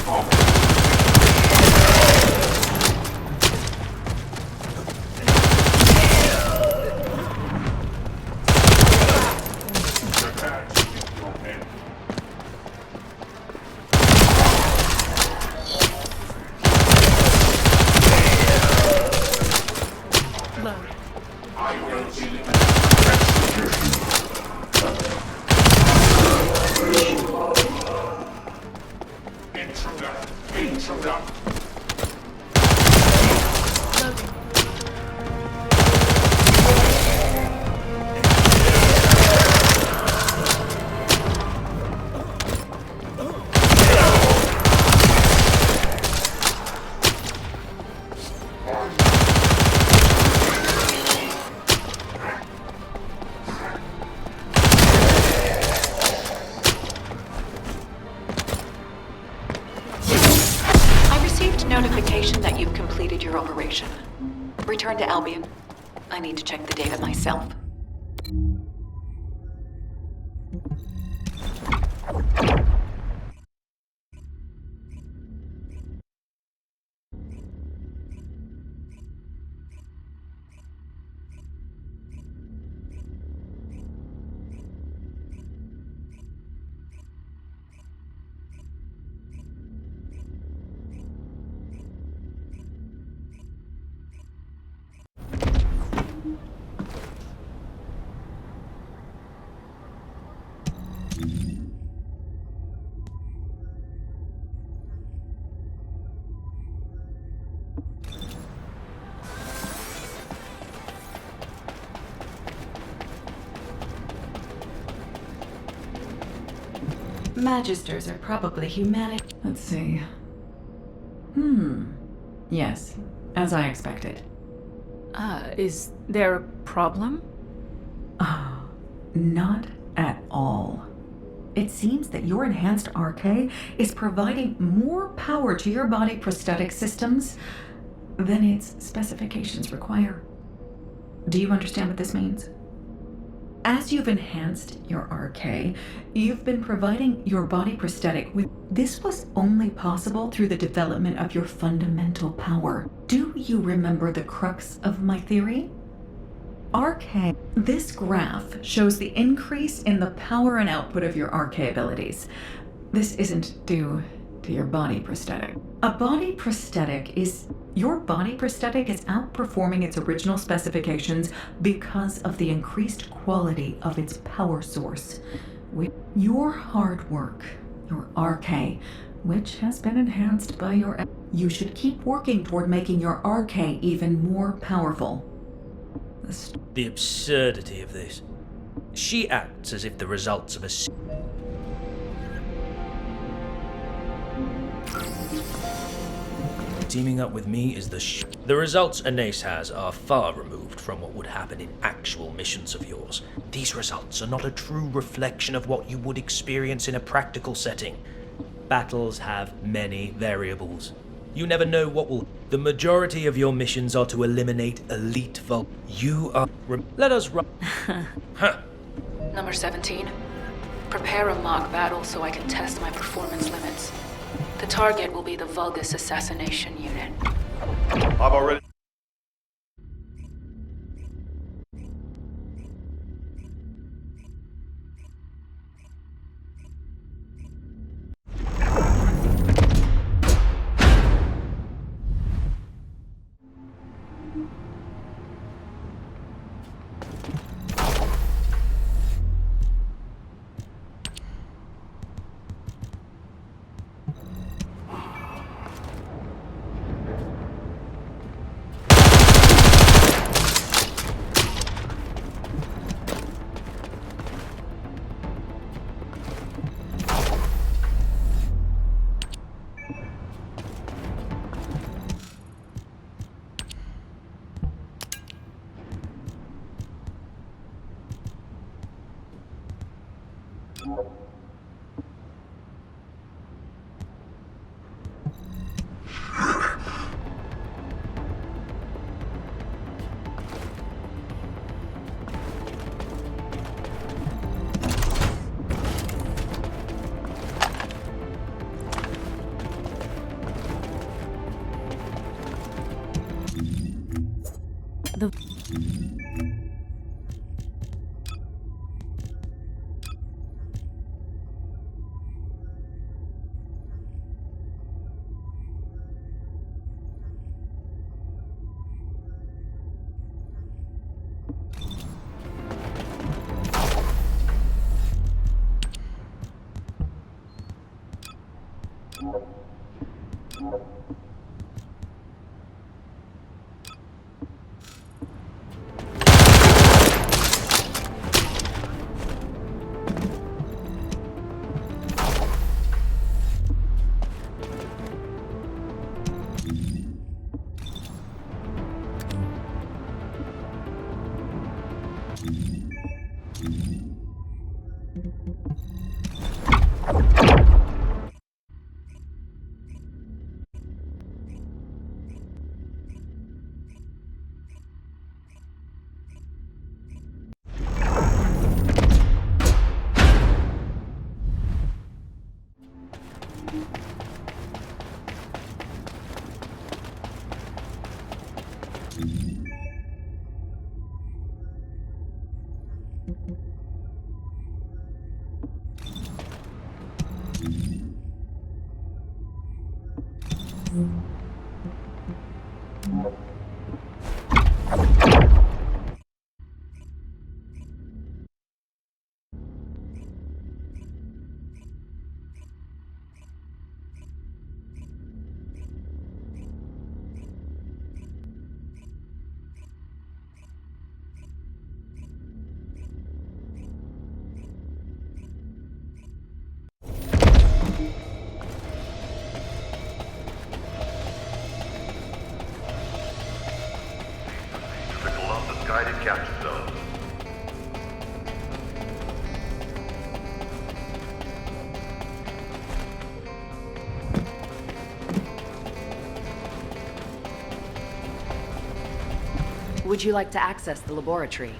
Speaker 3: Intruder!
Speaker 1: Notification that you've completed your operation. Return to Albion. I need to check the data myself.
Speaker 2: Magisters are probably humanity. Let's see. Yes, as I expected.
Speaker 10: Is there a problem?
Speaker 2: Not at all. It seems that your enhanced RK is providing more power to your body prosthetic systems than its specifications require. Do you understand what this means? As you've enhanced your RK, you've been providing your body prosthetic with... This was only possible through the development of your fundamental power. Do you remember the crux of my theory? RK. This graph shows the increase in the power and output of your RK abilities. This isn't due to your body prosthetic. A body prosthetic is... Your body prosthetic is outperforming its original specifications because of the increased quality of its power source. With your hard work, your RK, which has been enhanced by your... You should keep working toward making your RK even more powerful.
Speaker 13: The absurdity of this. She acts as if the results of a... Teaming up with me is the results Anais has are far removed from what would happen in actual missions of yours. These results are not a true reflection of what you would experience in a practical setting. Battles have many variables. You never know what will... The majority of your missions are to eliminate elite Vul... You are... Let us run... Huh.
Speaker 14: Number 17. Prepare a mock battle so I can test my performance limits. The target will be the Vulgus assassination unit.
Speaker 7: I've already...
Speaker 3: The Columbus guided capture zone.
Speaker 11: Would you like to access the laboratory?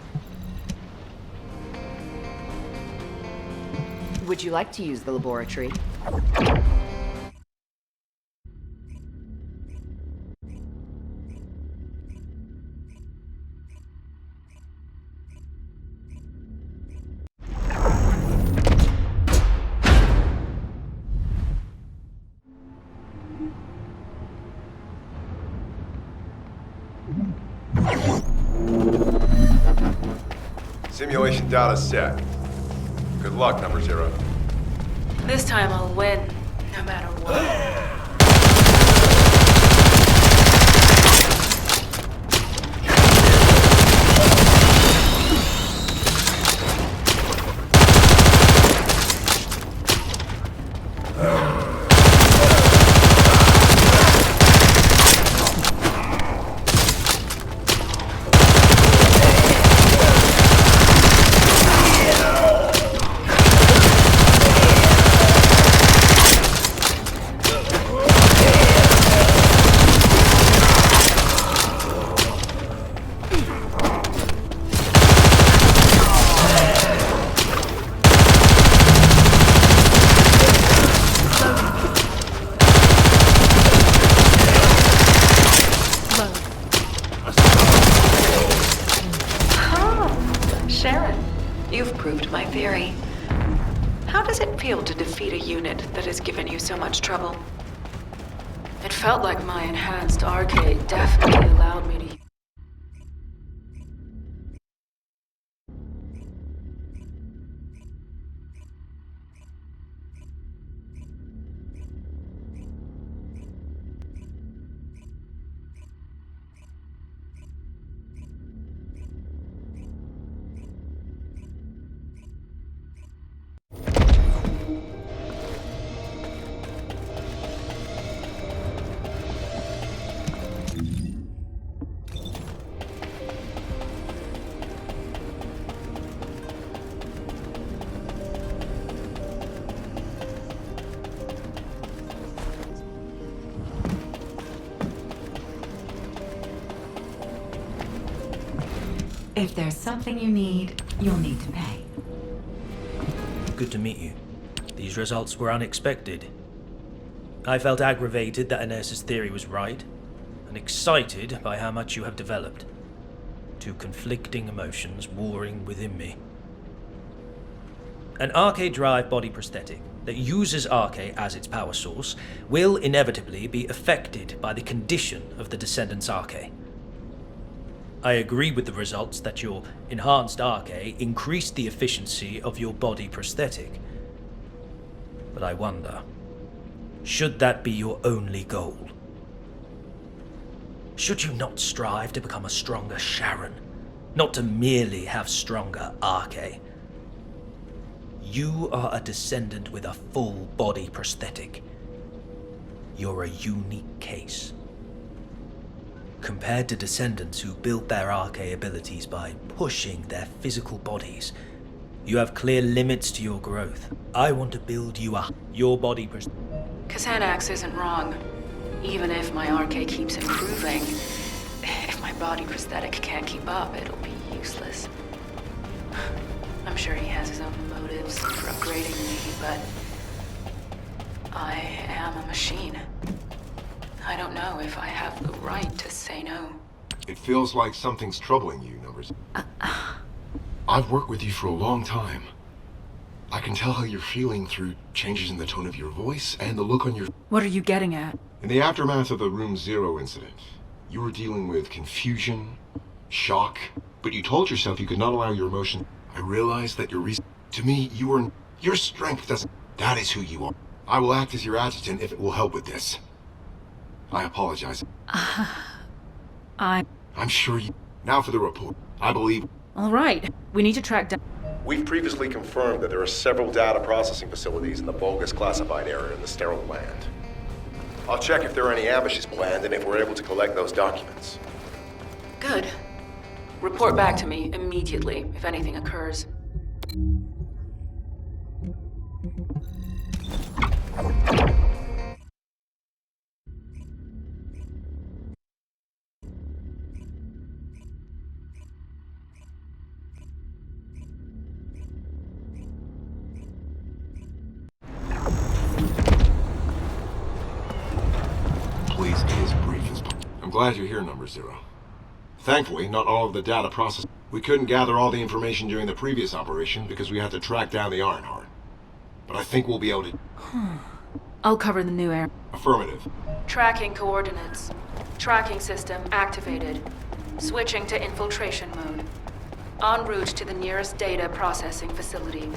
Speaker 11: Would you like to use the laboratory?
Speaker 15: Simulation data set. Good luck, number 0.
Speaker 14: This time I'll win, no matter what.
Speaker 1: You've proved my theory. How does it feel to defeat a unit that has given you so much trouble?
Speaker 14: It felt like my enhanced arcade definitely allowed me to...
Speaker 2: If there's something you need, you'll need to pay.
Speaker 13: Good to meet you. These results were unexpected. I felt aggravated that Iner's theory was right, and excited by how much you have developed. Two conflicting emotions warring within me. An arcade drive body prosthetic that uses arcade as its power source will inevitably be affected by the condition of the Descendant's arcade. I agree with the results that your enhanced arcade increased the efficiency of your body prosthetic. But I wonder, should that be your only goal? Should you not strive to become a stronger Sharon, not to merely have stronger arcade? You are a Descendant with a full body prosthetic. You're a unique case. Compared to Descendants who build their arcade abilities by pushing their physical bodies, You have clear limits to your growth. I want to build you up. Your body...
Speaker 14: Xanax isn't wrong. Even if my RK keeps improving, if my body prosthetic can't keep up, it'll be useless. I'm sure he has his own motives for upgrading me, but I am a machine. I don't know if I have the right to say no.
Speaker 12: It feels like something's troubling you, Numbers. I've worked with you for a long time. I can tell how you're feeling through changes in the tone of your voice and the look on your...
Speaker 10: What are you getting at?
Speaker 12: In the aftermath of the Room Zero incident, you were dealing with confusion, shock, but you told yourself you could not allow your emotion. I realized that your reason... To me, you were... Your strength doesn't... That is who you are. I will act as your adjutant if it will help with this. I apologize. I'm sure you... Now for the report. I believe...
Speaker 10: All right. We need to track down...
Speaker 15: We've previously confirmed that there are several data processing facilities in the bogus classified area in the sterile land. I'll check if there are any ambushes planned and if we're able to collect those documents.
Speaker 14: Good. Report back to me immediately if anything occurs.
Speaker 12: Please be as brief as possible. I'm glad you're here, Number Zero. Thankfully, not all of the data processed. We couldn't gather all the information during the previous operation because we had to track down the Ironheart. But I think we'll be able to...
Speaker 10: I'll cover the new area.
Speaker 12: Affirmative.
Speaker 14: Tracking coordinates. Tracking system activated. Switching to infiltration mode. En route to the nearest data processing facility.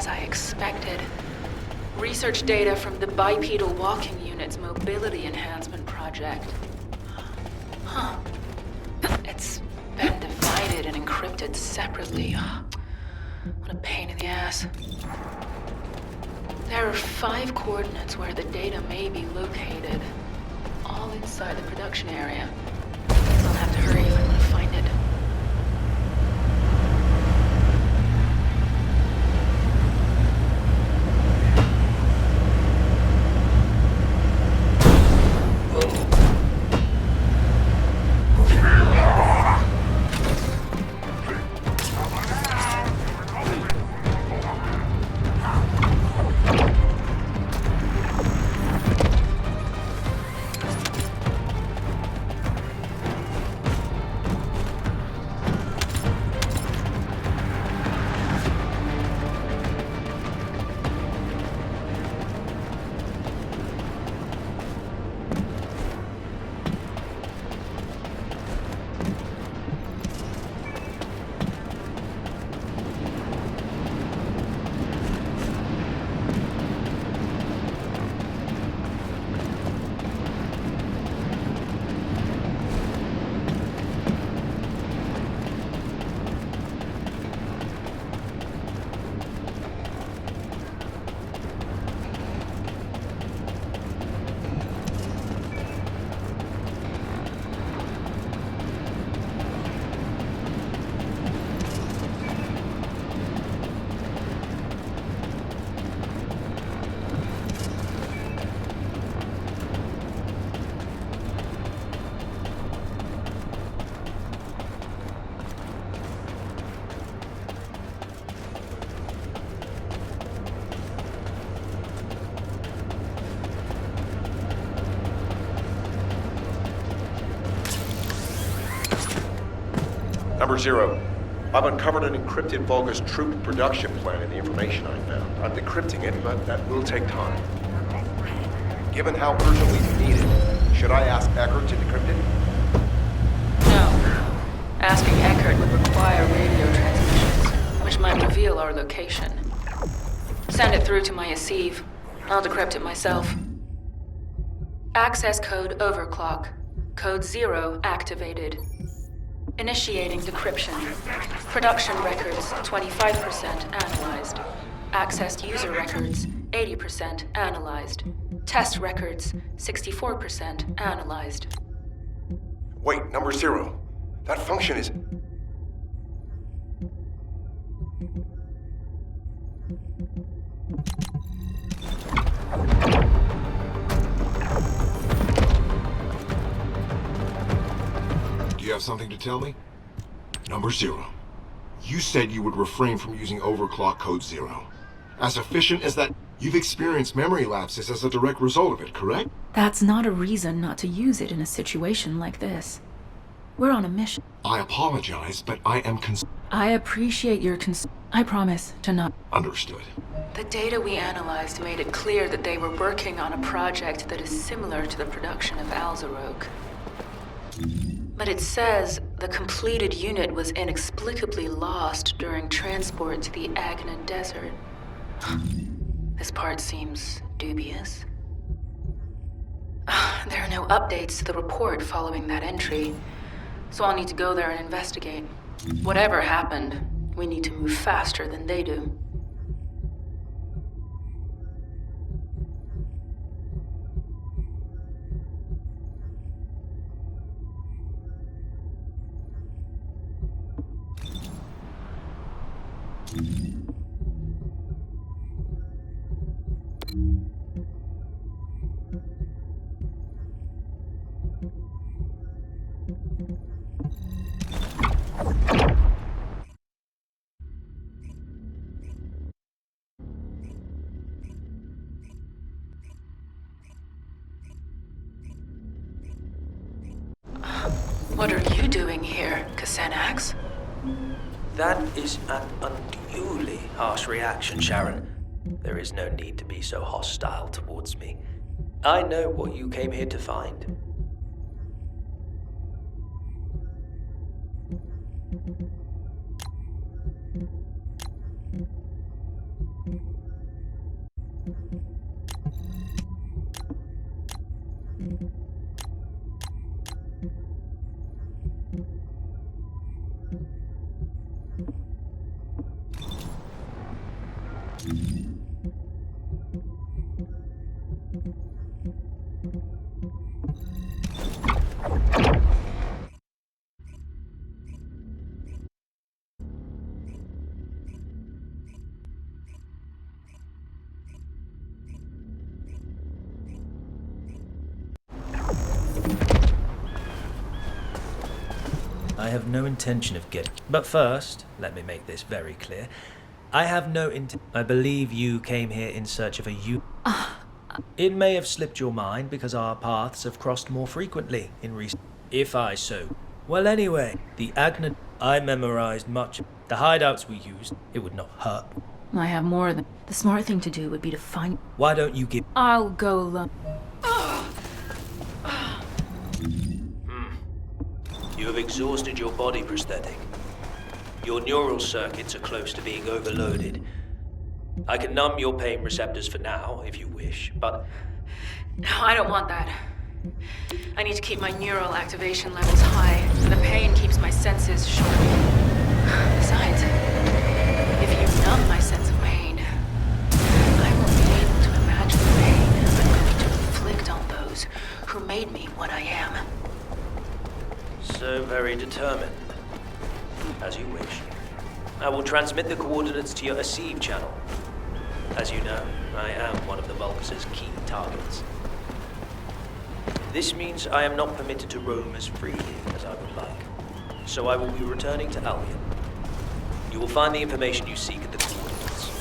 Speaker 14: as I expected. Research data from the bipedal walking unit's mobility enhancement project. Huh. It's been divided and encrypted separately. What a pain in the ass. There are 5 coordinates where the data may be located, all inside the production area. Guess I'll have to hurry if I want to find it.
Speaker 15: Number 0. I've uncovered an encrypted Vulgus troop production plan in the information I found. I'm decrypting it, but that will take time. Given how urgently you need it, should I ask Eckert to decrypt it?
Speaker 14: No. Asking Eckert would require radio transmissions, which might reveal our location. Send it through to my Asive. I'll decrypt it myself. Access code overclock. Code 0 activated. Initiating decryption. Production records 25% analyzed. Accessed user records 80% analyzed. Test records 64% analyzed.
Speaker 15: Wait, number 0. That function is...
Speaker 12: Do you have something to tell me? Number 0. You said you would refrain from using overclock code 0. As efficient as that, you've experienced memory lapses as a direct result of it, correct?
Speaker 5: That's not a reason not to use it in a situation like this. We're on a mission.
Speaker 12: I apologize, but I am
Speaker 5: I appreciate your I promise to not.
Speaker 12: Understood.
Speaker 14: The data we analyzed made it clear that they were working on a project that is similar to the production of Alzarok. But it says the completed unit was inexplicably lost during transport to the Agna Desert. This part seems dubious. There are no updates to the report following that entry, so I'll need to go there and investigate. Whatever happened, we need to move faster than they do. What are you doing here, Kasanax?
Speaker 13: That is an unduly harsh reaction, Sharon. There is no need to be so hostile towards me. I know what you came here to find. I have no intention of getting... But first, let me make this very clear. I have no I believe you came here in search of a It may have slipped your mind because our paths have crossed more frequently in recent... If I so... Well, anyway, the Agna... I memorized much. The hideouts we used, it would not hurt.
Speaker 5: I have more than... The smart thing to do would be to find...
Speaker 13: Why don't you give...
Speaker 5: I'll go alone.
Speaker 13: You have exhausted your body prosthetic. Your neural circuits are close to being overloaded. I can numb your pain receptors for now, if you wish, but...
Speaker 14: No, I don't want that. I need to keep my neural activation levels high. The pain keeps my senses sharp. Besides, if you numb my sense of pain, I won't be able to imagine the pain I'm going to inflict on those who made me what I am.
Speaker 13: So very determined. As you wish. I will transmit the coordinates to your Aceive channel. As you know, I am one of the Vulgus' key targets. This means I am not permitted to roam as freely as I would like. So I will be returning to Albion. You will find the information you seek at the coordinates.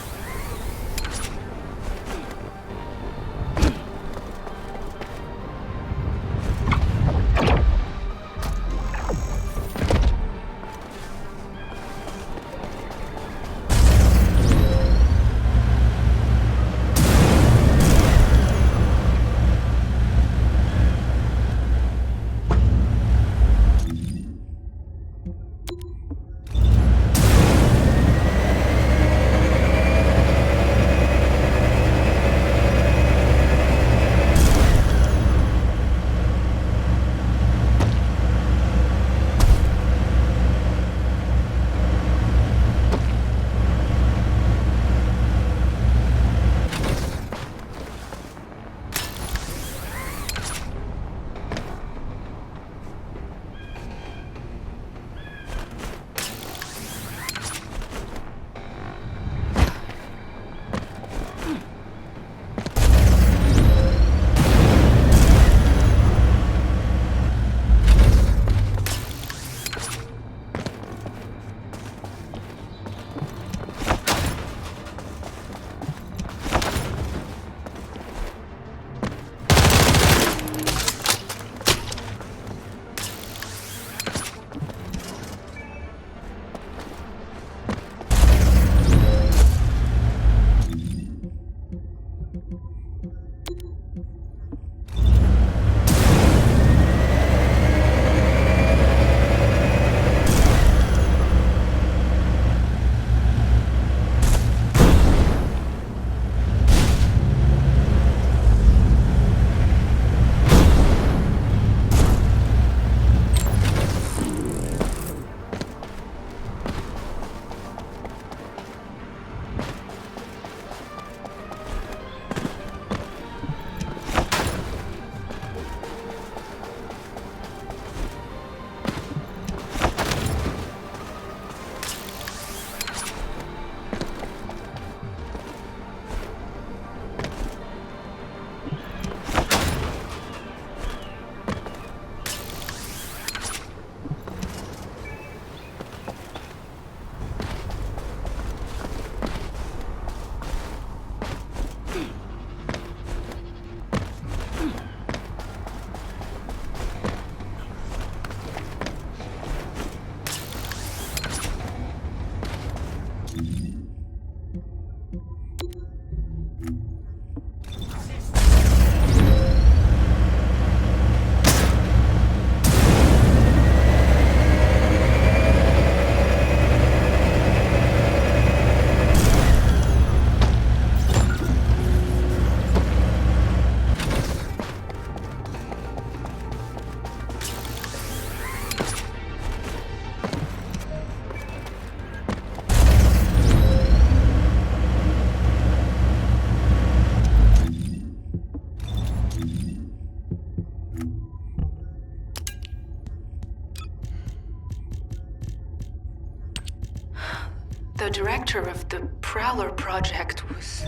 Speaker 14: The director of the Prowler project was...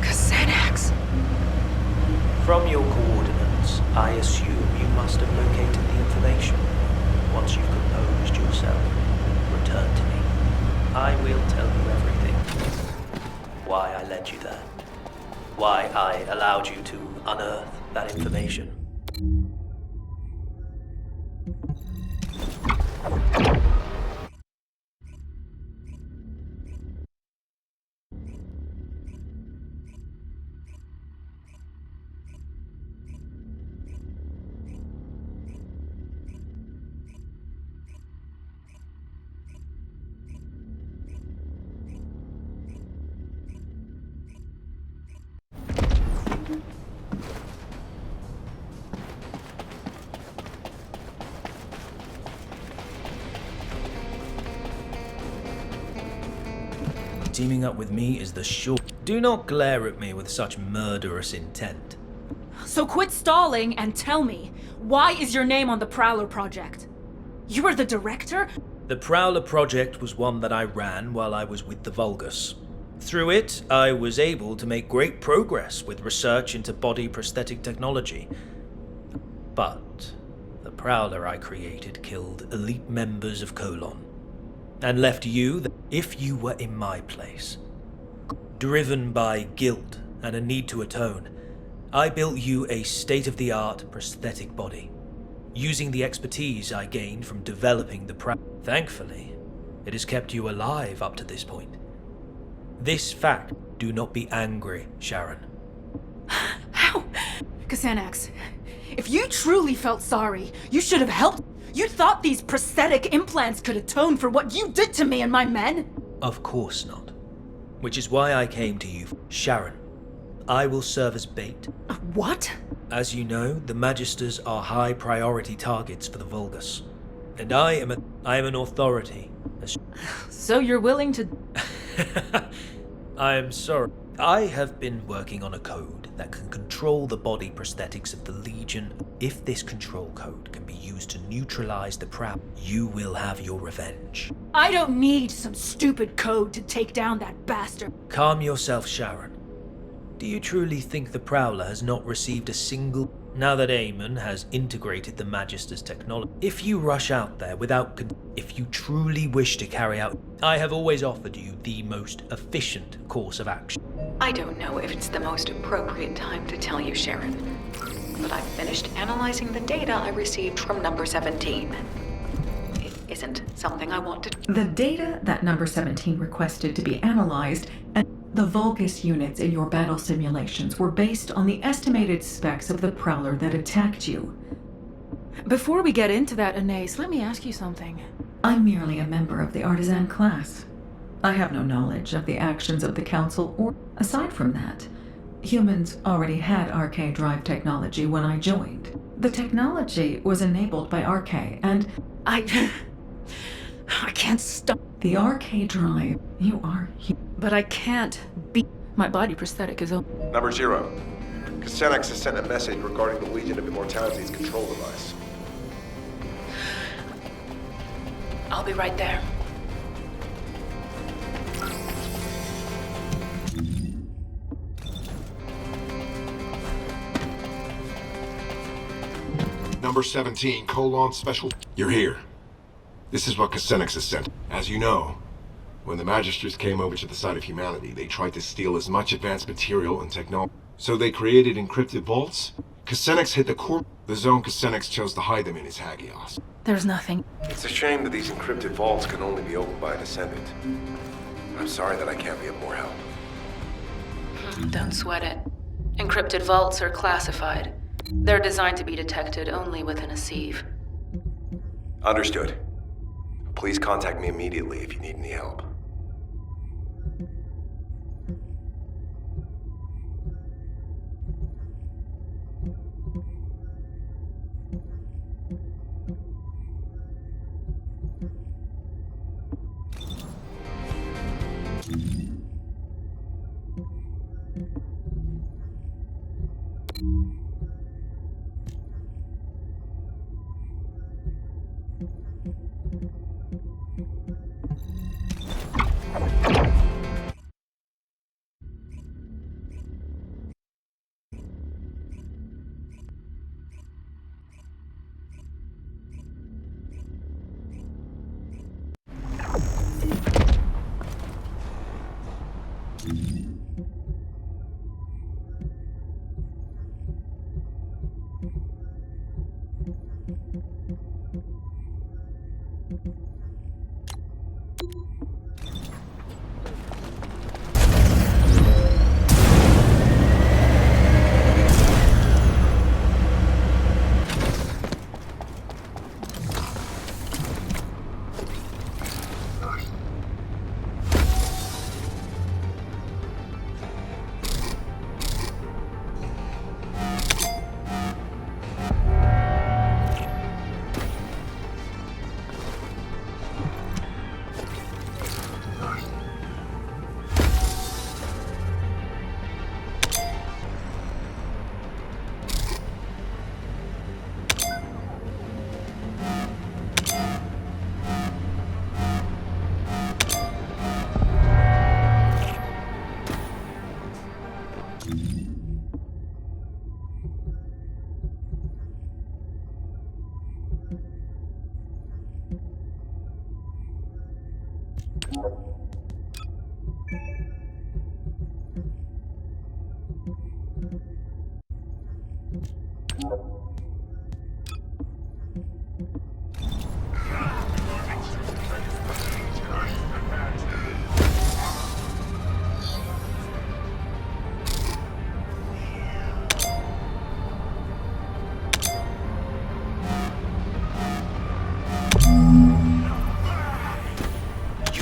Speaker 14: Xanax.
Speaker 13: From your coordinates, I assume you must have located the information. Once you've composed yourself, return to me. I will tell you everything. Why I led you there. Why I allowed you to unearth that information. Teaming up with me is the sure. Do not glare at me with such murderous intent.
Speaker 5: So quit stalling and tell me, why is your name on the Prowler project? You were the director?
Speaker 13: The Prowler project was one that I ran while I was with the Vulgus. Through it, I was able to make great progress with research into body prosthetic technology. But the Prowler I created killed elite members of Colon, and left you, if you were in my place. Driven by guilt and a need to atone, I built you a state-of-the-art prosthetic body, using the expertise I gained from developing the Thankfully, it has kept you alive up to this point. This fact, do not be angry, Sharon.
Speaker 5: How? Xanax, if you truly felt sorry, you should have helped. You thought these prosthetic implants could atone for what you did to me and my men?
Speaker 13: Of course not. Which is why I came to you, Sharon. I will serve as bait.
Speaker 5: What?
Speaker 13: As you know, the Magisters are high priority targets for the Vulgus. And I am an authority.
Speaker 5: So you're willing to...
Speaker 13: I am sorry. I have been working on a code that can control the body prosthetics of the Legion. If this control code can be used to neutralize the Prowl, you will have your revenge.
Speaker 5: I don't need some stupid code to take down that bastard.
Speaker 13: Calm yourself, Sharon. Do you truly think the Prowler has not received a single... Now that Eamon has integrated the Magister's technology, if you rush out there without... If you truly wish to carry out... I have always offered you the most efficient course of action.
Speaker 1: I don't know if it's the most appropriate time to tell you, Sharon, but I've finished analyzing the data I received from number 17. It isn't something I want to...
Speaker 16: The data that number 17 requested to be analyzed and the Vulgus units in your battle simulations were based on the estimated specs of the Prowler that attacked you.
Speaker 5: Before we get into that, Anais, let me ask you something.
Speaker 16: I'm merely a member of the Artisan class. I have no knowledge of the actions of the Council or, aside from that, humans already had RK drive technology when I joined. The technology was enabled by RK and...
Speaker 5: I can't stop.
Speaker 16: The RK drive, you are...
Speaker 5: But I can't be... My body prosthetic is...
Speaker 15: Number 0. Xanax has sent a message regarding the Legion of Immortality's control device.
Speaker 14: I'll be right there.
Speaker 12: Number 17, Colon Special. You're here. This is what Xanax has sent. As you know, when the Magisters came over to the side of humanity, they tried to steal as much advanced material and technology. So they created encrypted vaults. Xanax hit the core. The zone Xanax chose to hide them in his Hagios.
Speaker 5: There's nothing.
Speaker 15: It's a shame that these encrypted vaults can only be opened by a Descendant. I'm sorry that I can't be of more help.
Speaker 14: Don't sweat it. Encrypted vaults are classified. They're designed to be detected only within a sieve.
Speaker 15: Understood. Please contact me immediately if you need any help.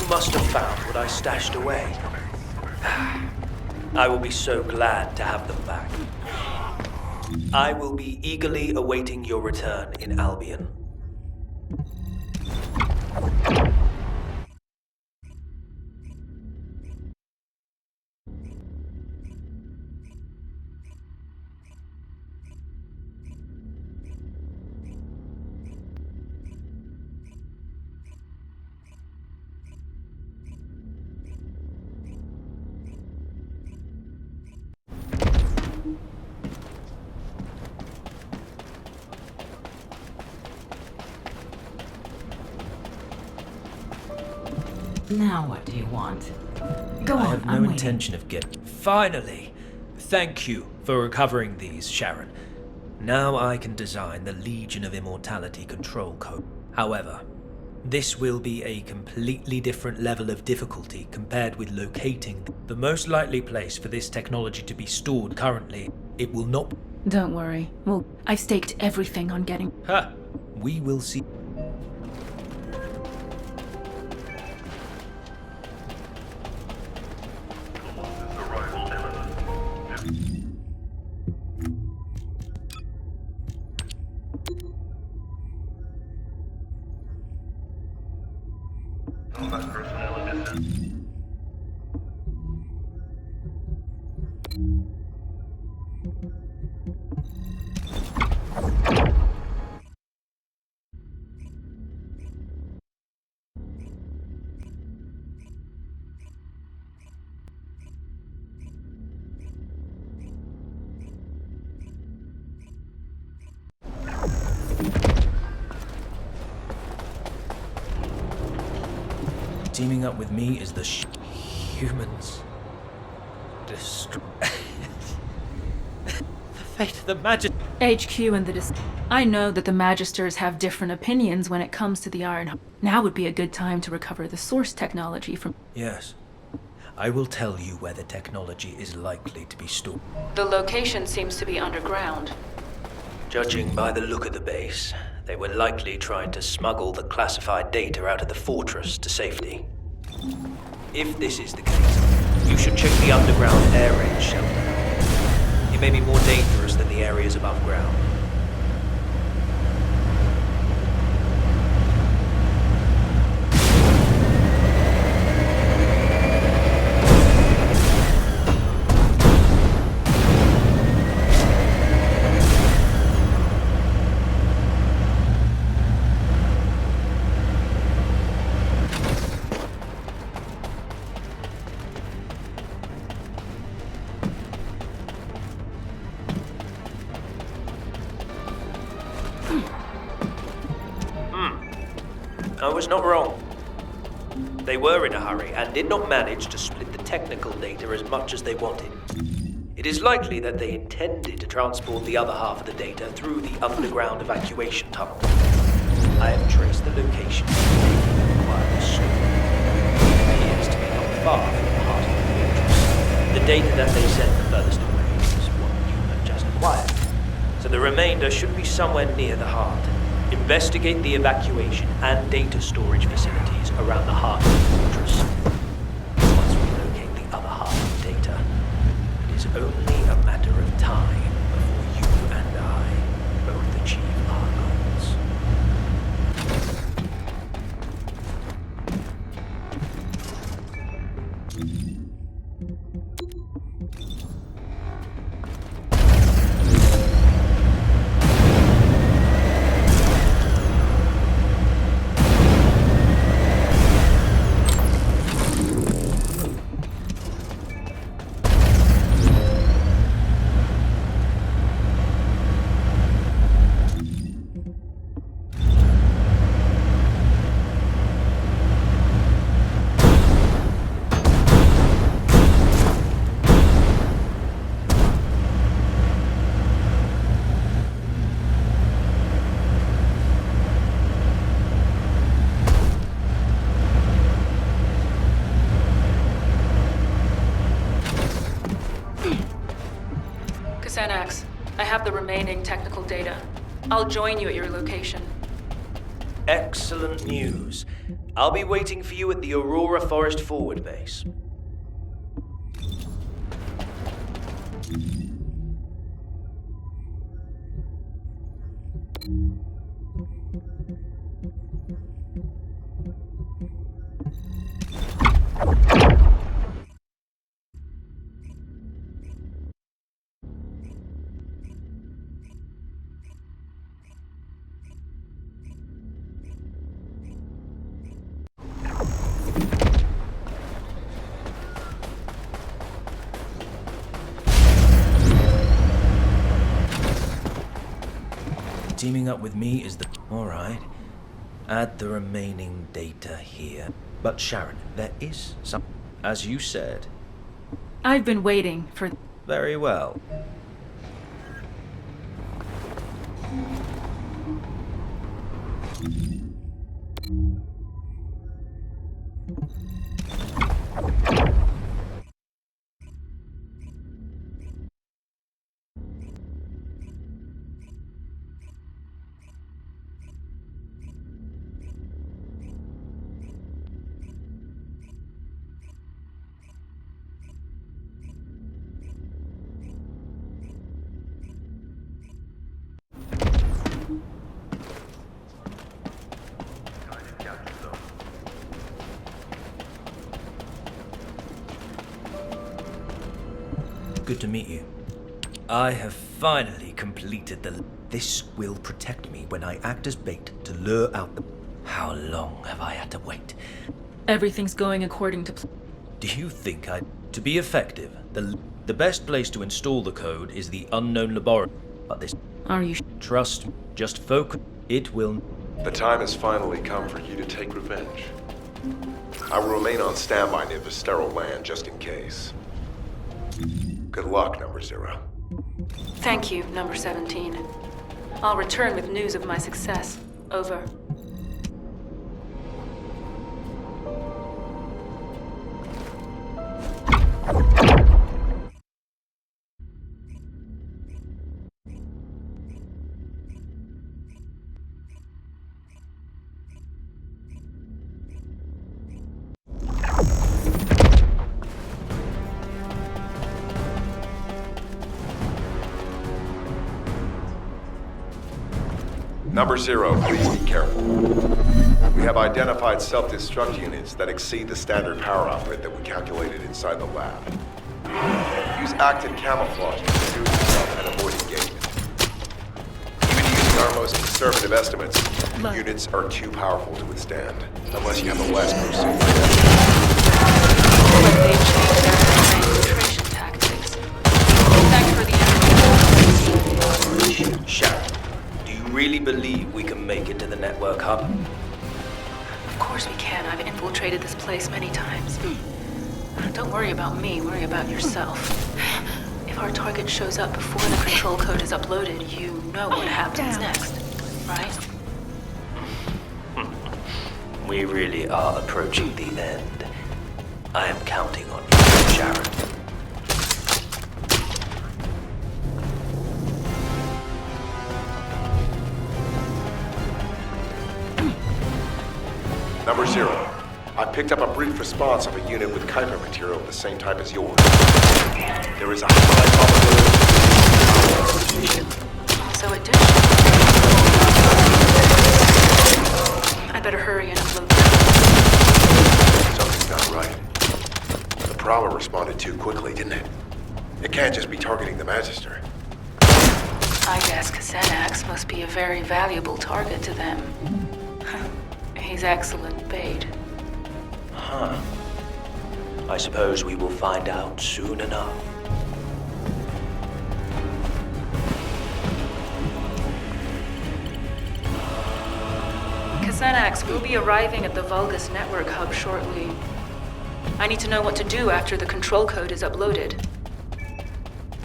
Speaker 13: Must have found what I stashed away. I will be so glad to have them back. I will be eagerly awaiting your return in Albion.
Speaker 2: Now what do you want? Go on,
Speaker 13: I have no
Speaker 2: I'm waiting.
Speaker 13: intention of getting... Finally! Thank you for recovering these, Sharon. Now I can design the Legion of Immortality control code. However, this will be a completely different level of difficulty compared with locating the most likely place for this technology to be stored currently. It will not...
Speaker 5: Don't worry. Well, I've staked everything on getting...
Speaker 13: Ha! We will see. Teaming up with me is the humans. The fate of the Magister.
Speaker 5: HQ and the I know that the Magisters have different opinions when it comes to the Iron Heart. Now would be a good time to recover the source technology from...
Speaker 13: Yes. I will tell you where the technology is likely to be stored.
Speaker 14: The location seems to be underground.
Speaker 13: Judging by the look of the base, they were likely trying to smuggle the classified data out of the fortress to safety. If this is the case, you should check the underground air raid shelter. It may be more dangerous than the areas above ground. I was not wrong. They were in a hurry and did not manage to split the technical data as much as they wanted. It is likely that they intended to transport the other half of the data through the underground evacuation tunnel. I have traced the location of the required source. It appears to be not far from the heart of the fortress. The data that they sent the furthest away is what you have just acquired, so the remainder should be somewhere near the heart. Investigate the evacuation and data storage facilities around the heart of the fortress. Once we locate the other half of the data, it is only a matter of time before you and I both achieve our goals.
Speaker 14: Xanax, I have the remaining technical data. I'll join you at your location.
Speaker 13: Excellent news. I'll be waiting for you at the Aurora Forest Forward Base. Teaming up with me is the... Alright. Add the remaining data here. But Sharon, there is some... As you said.
Speaker 5: I've been waiting for...
Speaker 13: Very well. Good to meet you. I have finally completed the... This will protect me when I act as bait to lure out the... How long have I had to wait?
Speaker 5: Everything's going according to...
Speaker 13: Do you think To be effective, the best place to install the code is the unknown laboratory. But this...
Speaker 5: Are you...
Speaker 13: Trust me. Just focus. It will...
Speaker 15: The time has finally come for you to take revenge. I will remain on standby near the sterile land just in case. Good luck, Number 0.
Speaker 14: Thank you, Number 17. I'll return with news of my success. Over.
Speaker 15: Number 0, please be careful. We have identified self-destruct units that exceed the standard power output that we calculated inside the lab. Use active camouflage to conceal yourself and avoid engagement. Even using our most conservative estimates, the units are too powerful to withstand, unless you have a less pursuit.
Speaker 14: But they've changed their infiltration tactics. Thanks for the information.
Speaker 13: Sharon, do you really believe we can make it to the network hub?
Speaker 14: Of course we can. I've infiltrated this place many times. Don't worry about me, worry about yourself. If our target shows up before the control code is uploaded, you know what happens next, right?
Speaker 13: We really are approaching the end. I am counting on you, Sharon.
Speaker 15: Number 0. I picked up a brief response of a unit with Kuiper material of the same type as yours. There is a high probability.
Speaker 14: So it did. I better hurry and upload that.
Speaker 15: Something's not right. The Prowler responded too quickly, didn't it? It can't just be targeting the Magister.
Speaker 14: I guess Xanax must be a very valuable target to them. He's excellent bait.
Speaker 13: Huh. I suppose we will find out soon enough.
Speaker 14: Xanax will be arriving at the Vulgus network hub shortly. I need to know what to do after the control code is uploaded.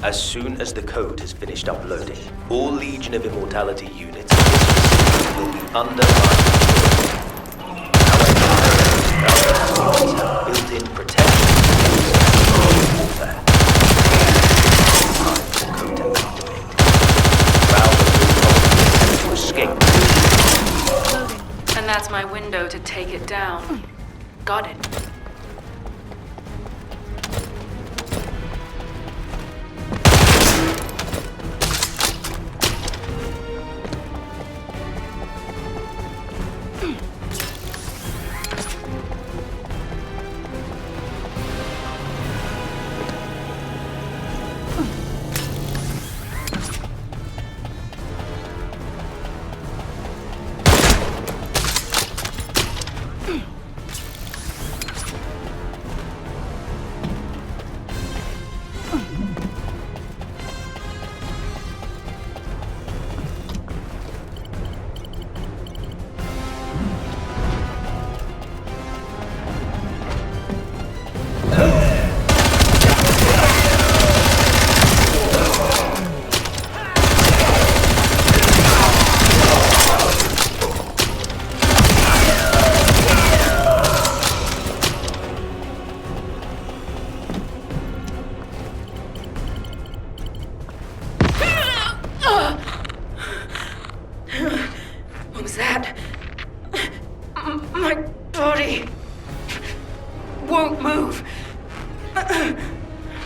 Speaker 13: As soon as the code has finished uploading, all Legion of Immortality units in this facility will be under my control. However, units have built-in protection against warfare. Time for the code to activate. Prowler will probably attempt to escape.
Speaker 14: And that's my window to take it down. Got it. What was that? My body won't move.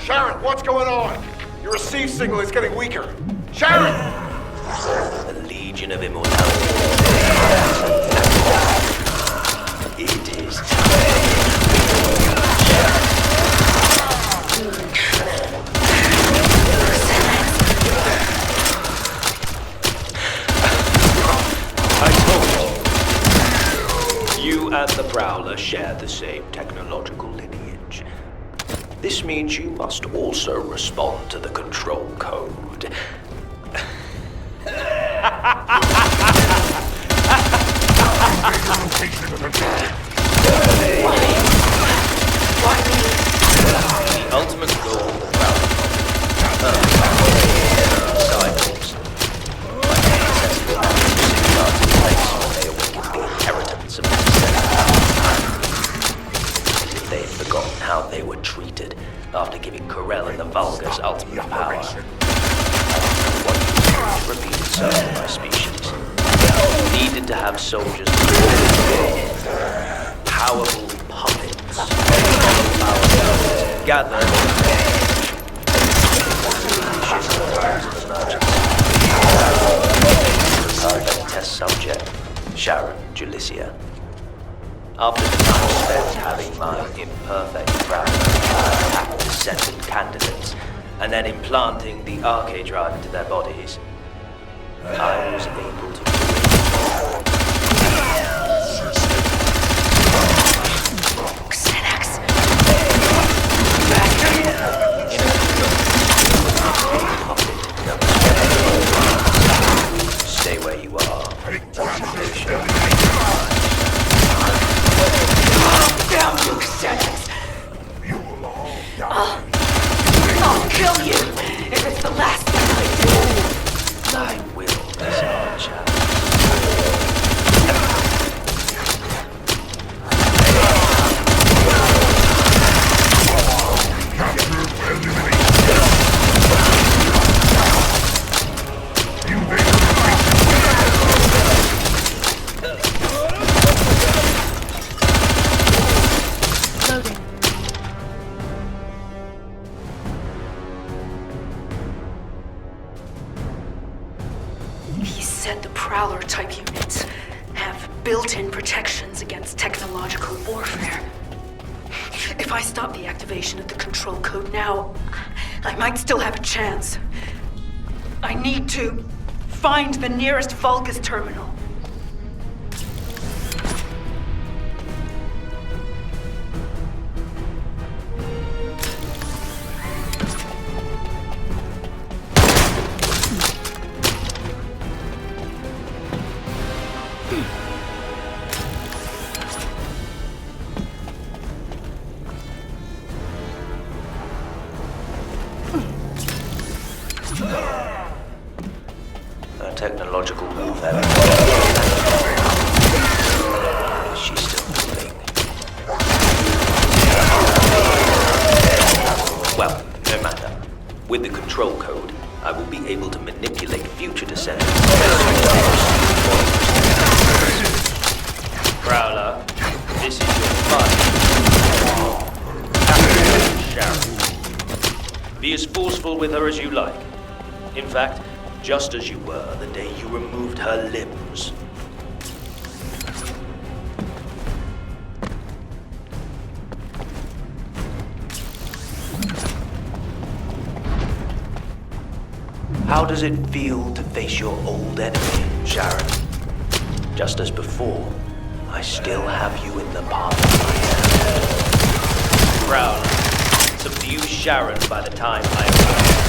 Speaker 15: Sharon, what's going on? Your receive signal is getting weaker. Sharon!
Speaker 13: The Legion of Immortality. It is I told you. You and the Prowler share the same technological lineage. This means you must also respond to the control code. The ultimate goal of the Prowler cycles. My ancestors were in place when they awakened the inheritance of the Descendant. If they had forgotten how they were treated after giving Corell and the Vulgus ultimate power. What repeat itself in my species. Needed to have soldiers powerful puppets. Gathered test subject, Sharon Julicia. After the time spent having my imperfect crowd attack Descendant candidates, and then implanting the arcade drive into their bodies, I was able to
Speaker 1: Xanax!
Speaker 13: Stay where you are.
Speaker 1: Damn you, Xanax!
Speaker 3: You will
Speaker 5: kill you if it's the last thing I do.
Speaker 13: I will, Miss Archer.
Speaker 14: He said the Prowler-type units have built-in protections against technological warfare. If I stop the activation of the control code now, I might still have a chance. I need to find the nearest Vulgus terminal.
Speaker 13: A technological warfare. Is she still moving? Well, no matter. With the control code, I will be able to manipulate future Descendants. Prowler, this is your fight. Sharon. Be as forceful with her as you like. In fact, just as you were the day you removed her limbs. How does it feel to face your old enemy, Sharon? Just as before, I still have you in the palm of my hand. Prowler, subdue Sharon by the time I arrive.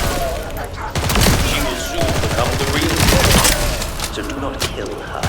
Speaker 13: She will soon become the real thing, so do not kill her.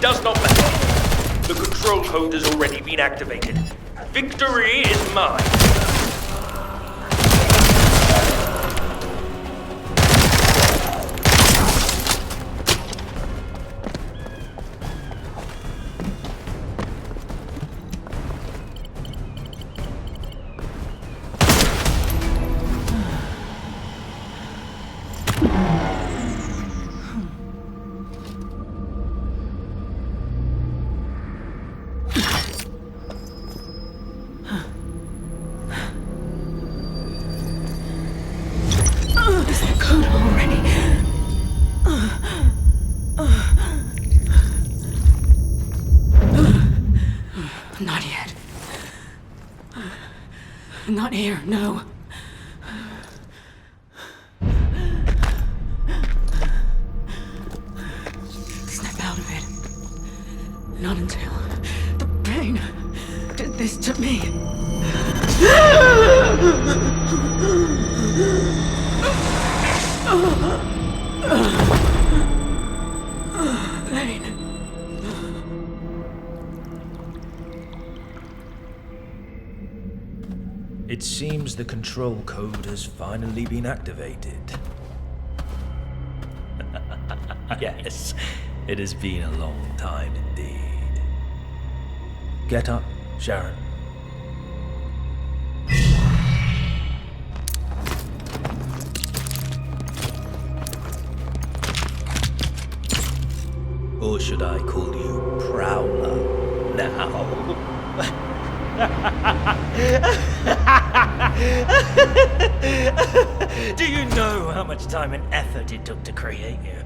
Speaker 13: Does not matter. The control code has already been activated. Victory is mine.
Speaker 14: Not yet. Not here, no. Snap out of it. Not until the pain did this to me. Pain.
Speaker 13: It seems the control code has finally been activated. Yes, it has been a long time indeed. Get up, Sharon. Or should I call you Prowler now? Do you know how much time and effort it took to create you?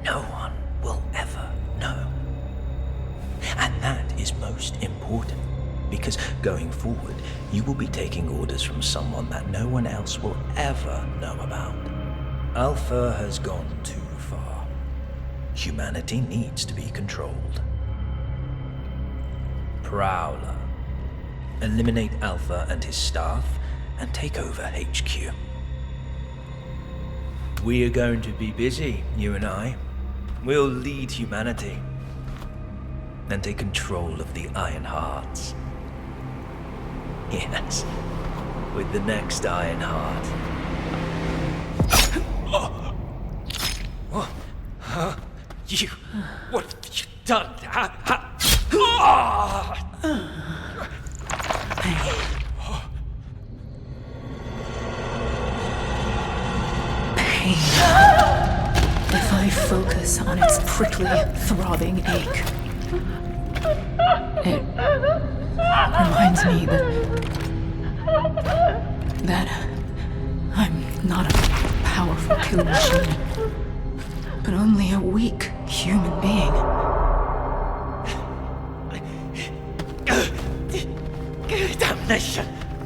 Speaker 13: No one will ever know. And that is most important, because going forward, you will be taking orders from someone that no one else will ever know about. Alpha has gone too far. Humanity needs to be controlled. Prowler. Eliminate Alpha and his staff and take over HQ. We are going to be busy, you and I. We'll lead humanity and take control of the Iron Hearts. Yes, with the next Iron Heart. You, what have you done?
Speaker 5: Pain. If I focus on its prickly, throbbing ache, it reminds me that I'm not a powerful kill machine, but only a weak human being.
Speaker 13: Damnation!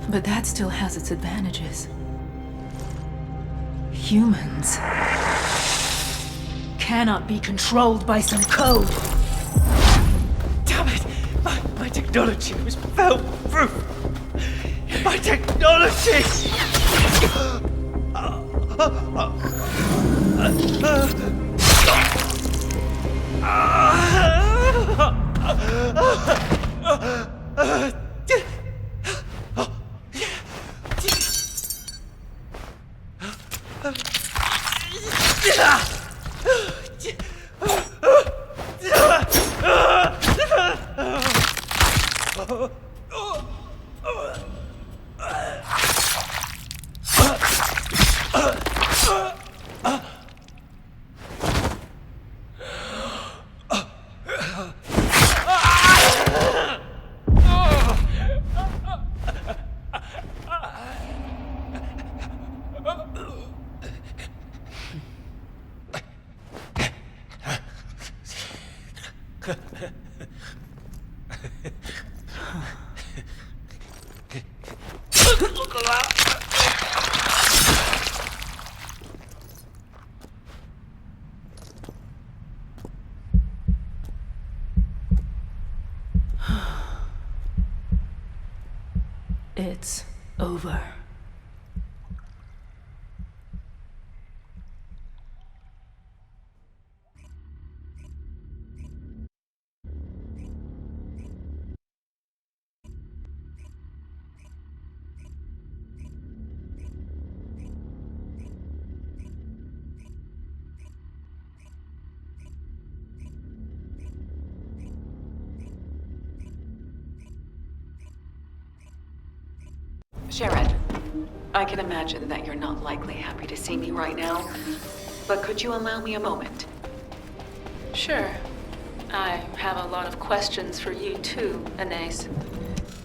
Speaker 5: But that still has its advantages. Humans cannot be controlled by some code.
Speaker 13: Damn it! My technology was fail-proof! My technology!
Speaker 5: It's over.
Speaker 1: Sharon, I can imagine that you're not likely happy to see me right now, but could you allow me a moment?
Speaker 14: Sure. I have a lot of questions for you too, Anais.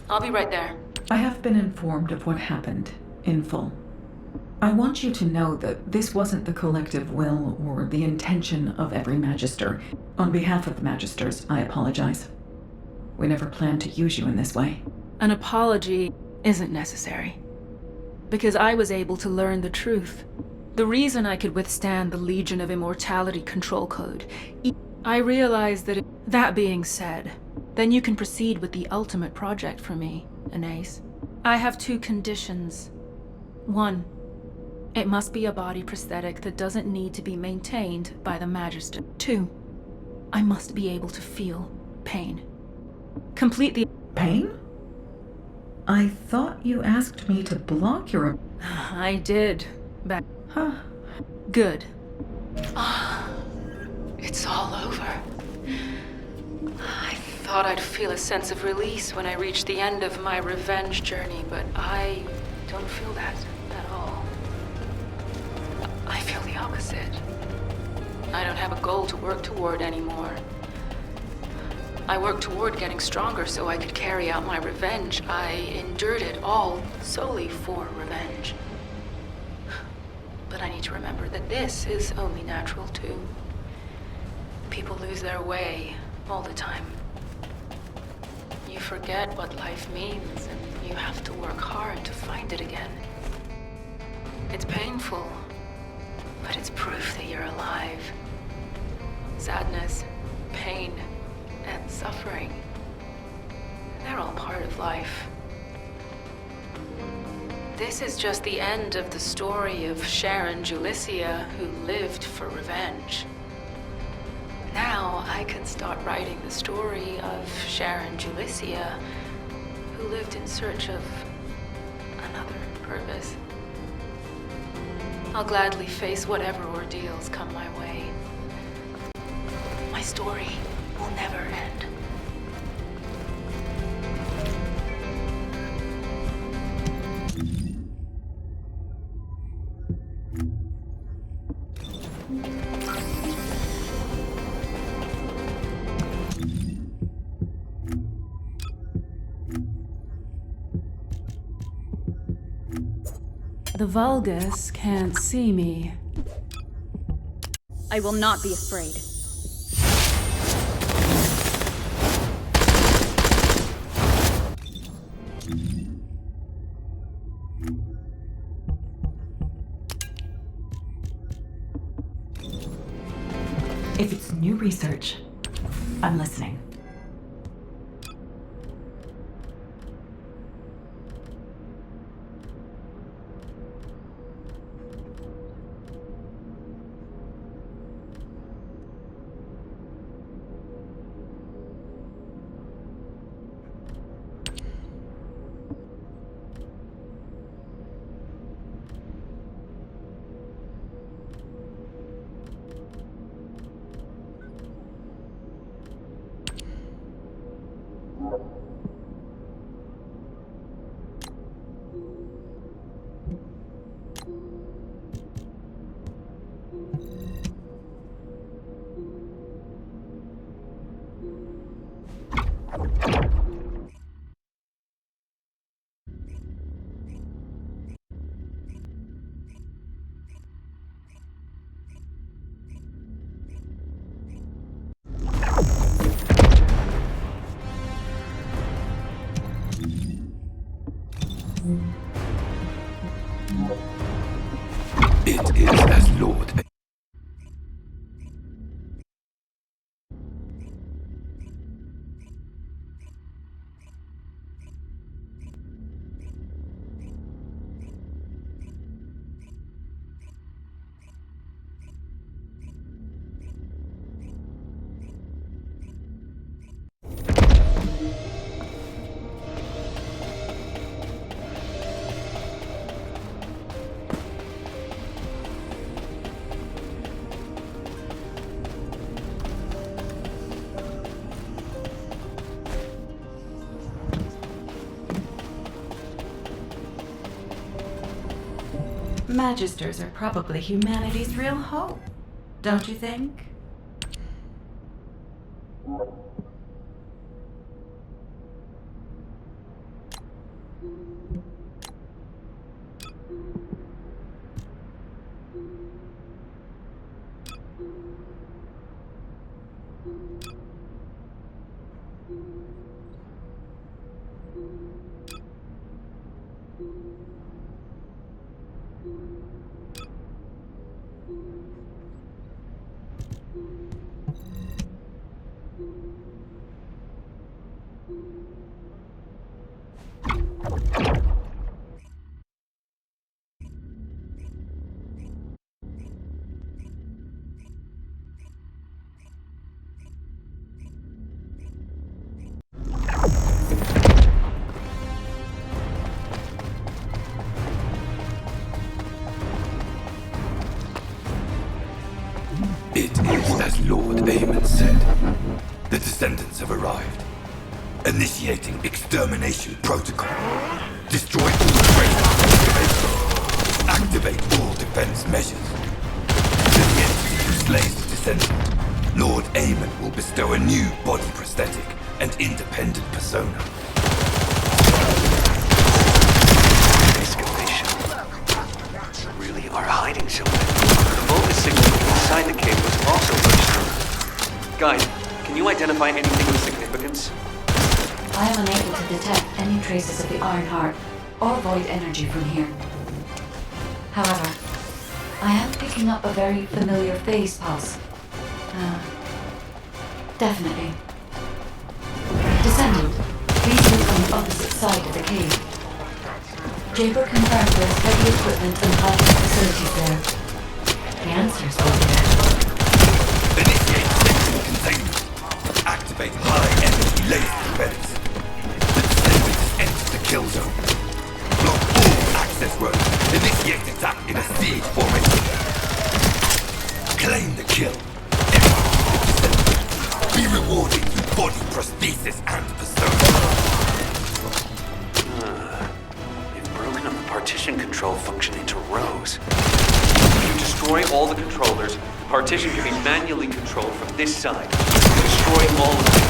Speaker 14: I'll be right there.
Speaker 16: I have been informed of what happened, in full. I want you to know that this wasn't the collective will or the intention of every Magister. On behalf of the Magisters, I apologize. We never planned to use you in this way.
Speaker 5: An apology isn't necessary, because I was able to learn the truth. The reason I could withstand the Legion of Immortality control code. I realized that that being said, then you can proceed with the ultimate project for me, Anais. I have two conditions. One, it must be a body prosthetic that doesn't need to be maintained by the Magister. Two, I must be able to feel pain. Complete the...
Speaker 16: Pain? I thought you asked me to block your...
Speaker 5: I did. Back.
Speaker 16: Huh.
Speaker 5: Good.
Speaker 14: It's all over. I thought I'd feel a sense of release when I reached the end of my revenge journey, but I don't feel that at all. I feel the opposite. I don't have a goal to work toward anymore. I worked toward getting stronger so I could carry out my revenge. I endured it all solely for revenge. But I need to remember that this is only natural too. People lose their way all the time. You forget what life means, and you have to work hard to find it again. It's painful, but it's proof that you're alive. Sadness, pain, and suffering, they're all part of life. This is just the end of the story of Sharon Julicia, who lived for revenge. Now I can start writing the story of Sharon Julicia, who lived in search of another purpose. I'll gladly face whatever ordeals come my way. My story will never end.
Speaker 5: The Vulgus can't see me.
Speaker 17: I will not be afraid.
Speaker 2: If it's new research, I'm listening.
Speaker 18: It is as Lord.
Speaker 2: Magisters are probably humanity's real hope, don't you think?
Speaker 18: as Lord Amon said. The Descendants have arrived. Initiating extermination protocol. Destroy all traces. Activate all defense measures. To the entity who slays the Descendant, Lord Amon will bestow a new body prosthetic and independent persona.
Speaker 4: Excavation. Really are hiding something. The Vulgus signal inside the cave was also registered. Guide, can you identify anything of significance?
Speaker 2: I am unable to detect any traces of the Iron Heart or void energy from here. However, I am picking up a very familiar phase pulse. Definitely. Descendant, please move on the opposite side of the cave. Jaber confirmed there's heavy equipment and high-tech facilities there. The answers will be there.
Speaker 18: Initiate section containment. Activate high-energy laser defense. The Descendant has entered the kill zone. Block all access roads. Initiate attack in a siege formation. Claim the kill. Execute the Descendant. Be rewarded with body prosthesis and persona.
Speaker 4: They've broken up the partition control function into rows. If you destroy all the controllers, the partition can be manually controlled from this side. Destroy all of them.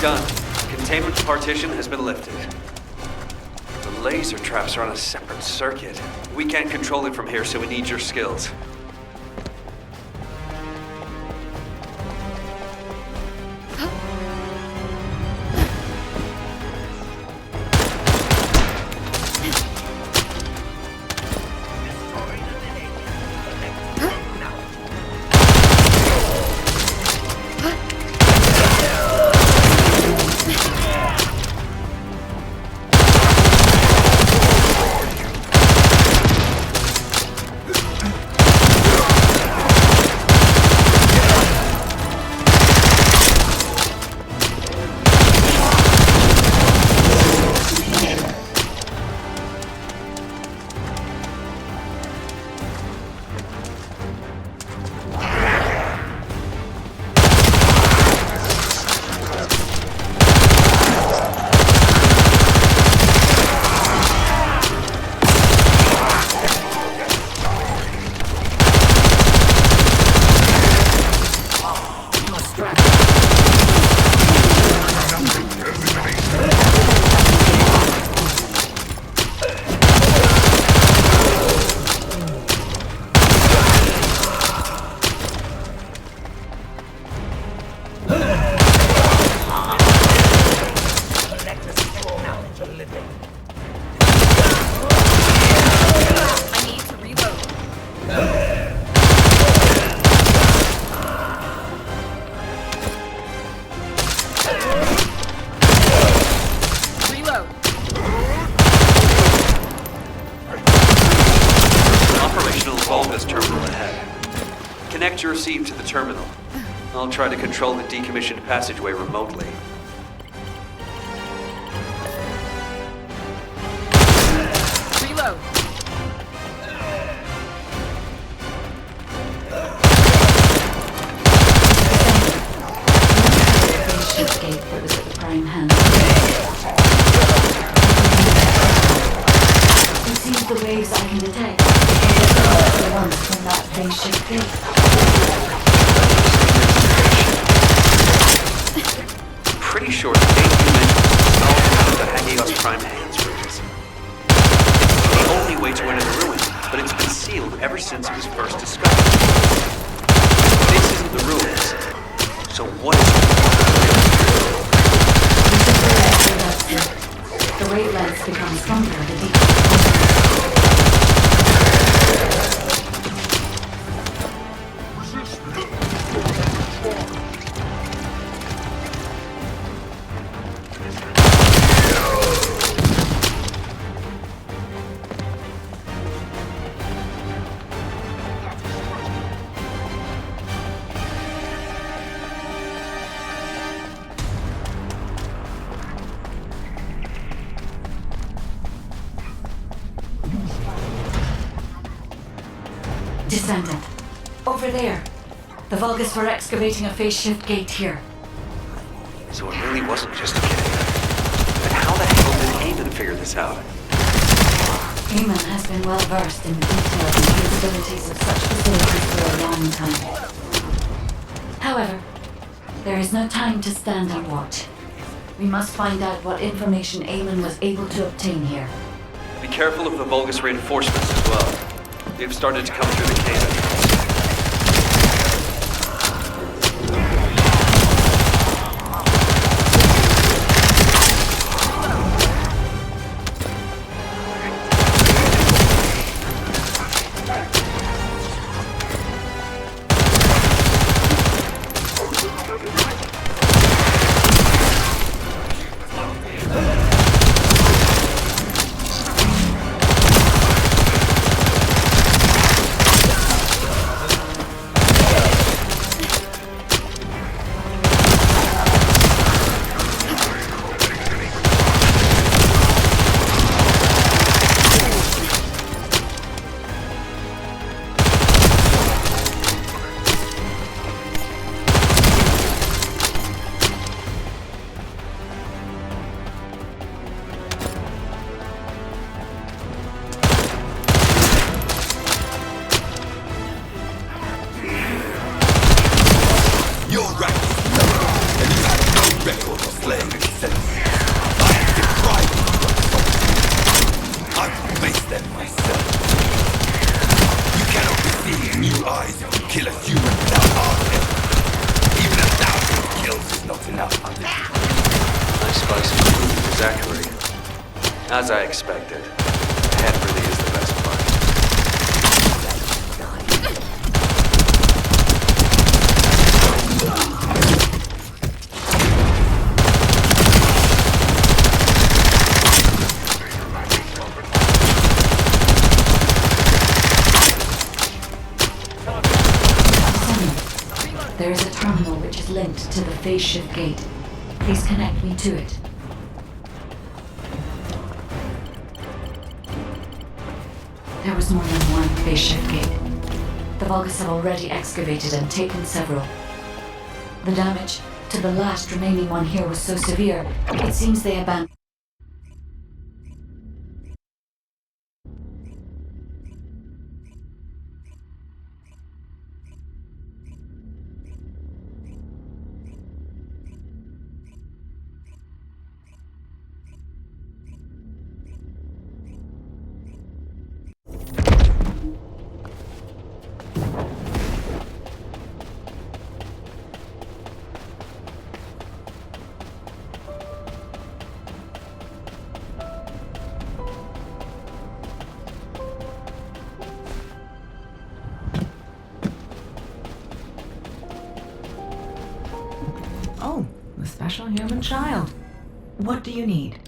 Speaker 4: Done. Containment partition has been lifted. The laser traps are on a separate circuit. We can't control it from here, so we need your skills. Connect your receive to the terminal. I'll try to control the decommissioned passageway remotely.
Speaker 10: Reload.
Speaker 2: gate that was at the Prime hand. It seems the waves I can detect are the ones from that phase-shift gate.
Speaker 4: Pretty sure the gate you mentioned was all the Hagios Prime hands ruins. It's the only way to enter the ruins, but it's been sealed ever since it was first discovered. This isn't the ruins. So what is
Speaker 2: the wavelengths become stronger the deeper. Descendant. Over there. The Vulgus were excavating a phase-shift gate here.
Speaker 4: So it really wasn't just a cave. But how the hell did Eamon figure this out?
Speaker 2: Eamon has been well versed in the details and capabilities of such facilities for a long time. However, there is no time to stand and watch. We must find out what information Eamon was able to obtain here.
Speaker 4: Be careful of the Vulgus reinforcements as well. They've started to come through the cave. As I expected, the head really is the best part.
Speaker 2: There is a terminal which is linked to the phase shift gate. Please connect me to it. There was more than one phase shift gate. The Vulgus have already excavated and taken several. The damage to the last remaining one here was so severe, it seems they abandoned.
Speaker 16: Oh, the special human child. What do you need?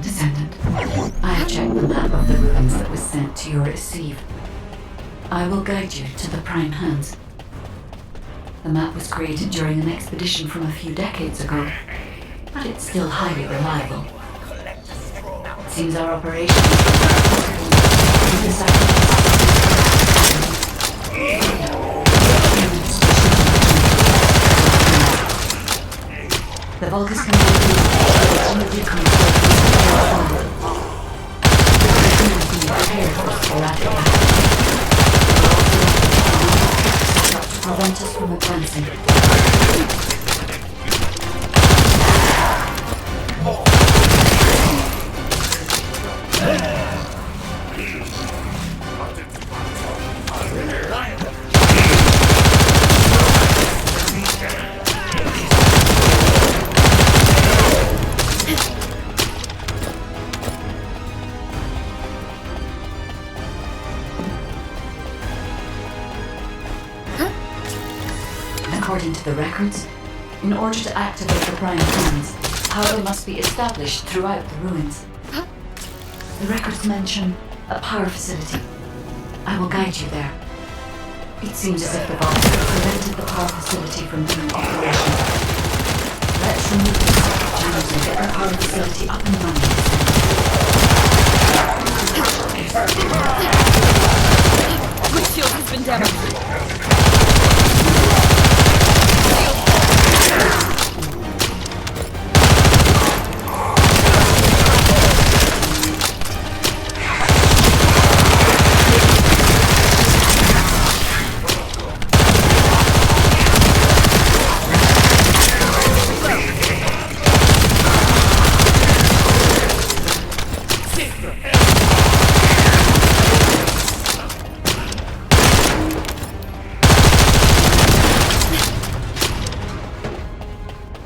Speaker 2: Descendant, I have checked the map of the ruins that was sent to your receive. I will guide you to the Prime Hands. The map was created during an expedition from a few decades ago, but it's still highly reliable. It seems our operation is the The vault is completely prepared for sporadic attack. To prevent us from advancing. According to the records, in order to activate the Prime Hands, power must be established throughout the ruins. The records mention a power facility. I will guide you there. It seems as if the vault prevented the power facility from being operational. Let's remove the circuit channels and get the power facility up and running.
Speaker 10: Windshield has been damaged.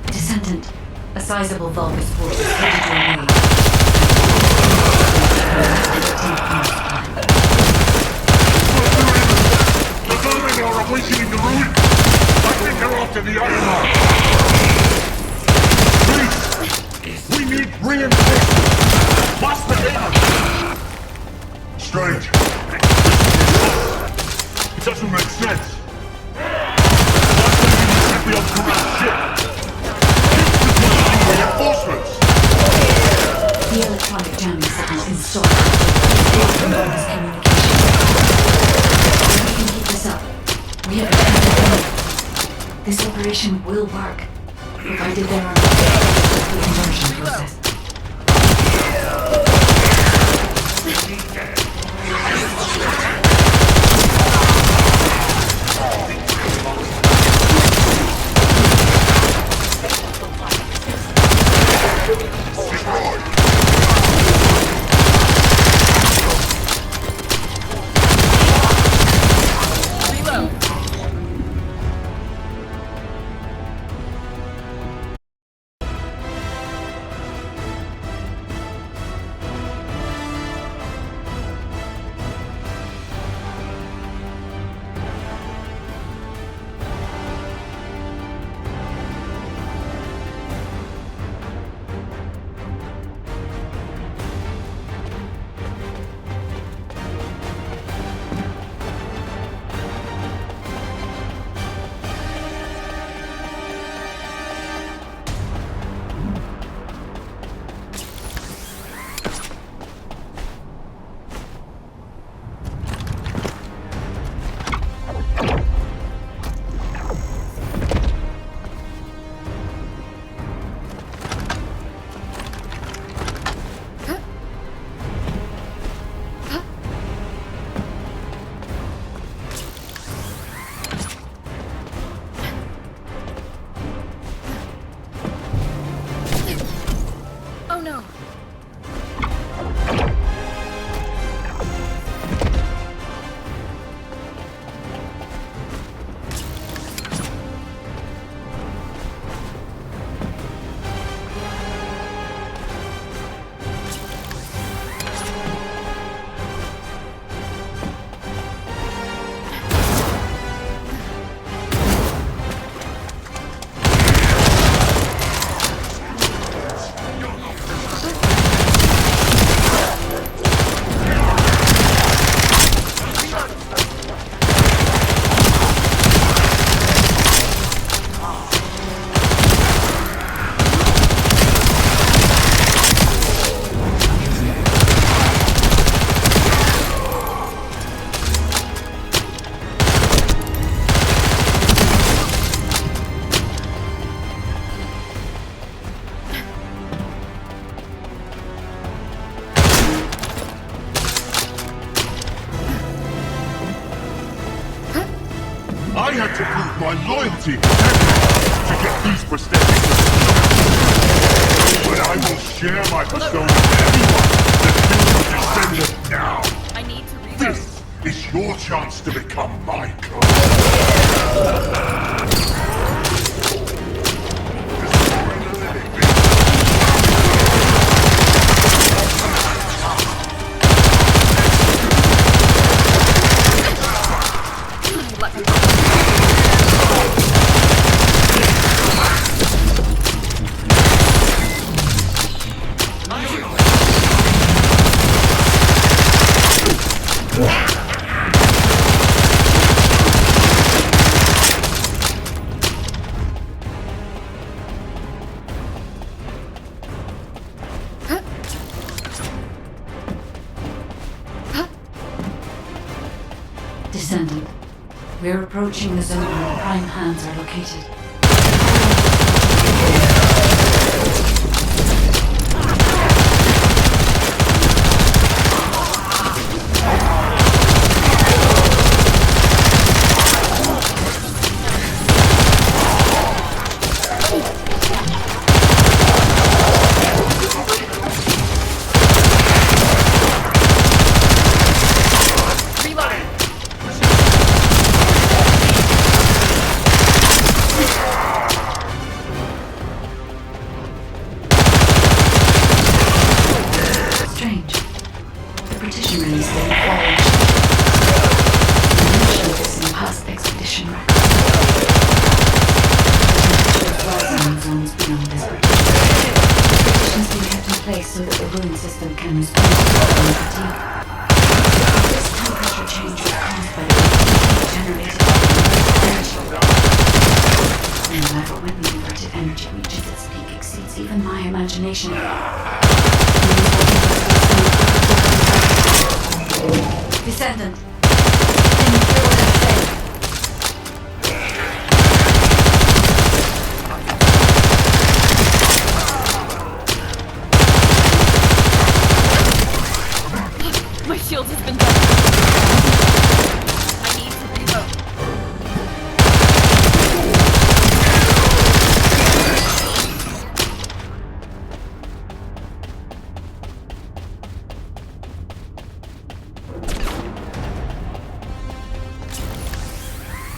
Speaker 2: Descendant, a sizable Vulgus force is headed your way.
Speaker 3: The vermin are awakening the ruin! I think they're after the Ironheart! Please! We need reinforcements! Master Aim! Strange. It doesn't make sense. Master Aim is simply on command ship. Reinforcements!
Speaker 2: The electronic jamming signal installed. Communication. If we can keep this up, we have a chance of winning. This operation will work, provided there are no conversion process.
Speaker 3: had to prove my loyalty to get these prosthetics. But I will share my persona with anyone that kills the Descendant now.
Speaker 10: I need to read
Speaker 3: This is your chance to become my clone.
Speaker 2: Descendant, we're approaching the zone where the Prime Hands are located. So that the ruin system can respond to the fatigue. This temperature change was caused by the heat generated by the inverted energy. No matter when the inverted energy reaches its peak exceeds even my imagination. Descendant, can you hear what I'm saying?
Speaker 10: My shield has been done. I need to reload.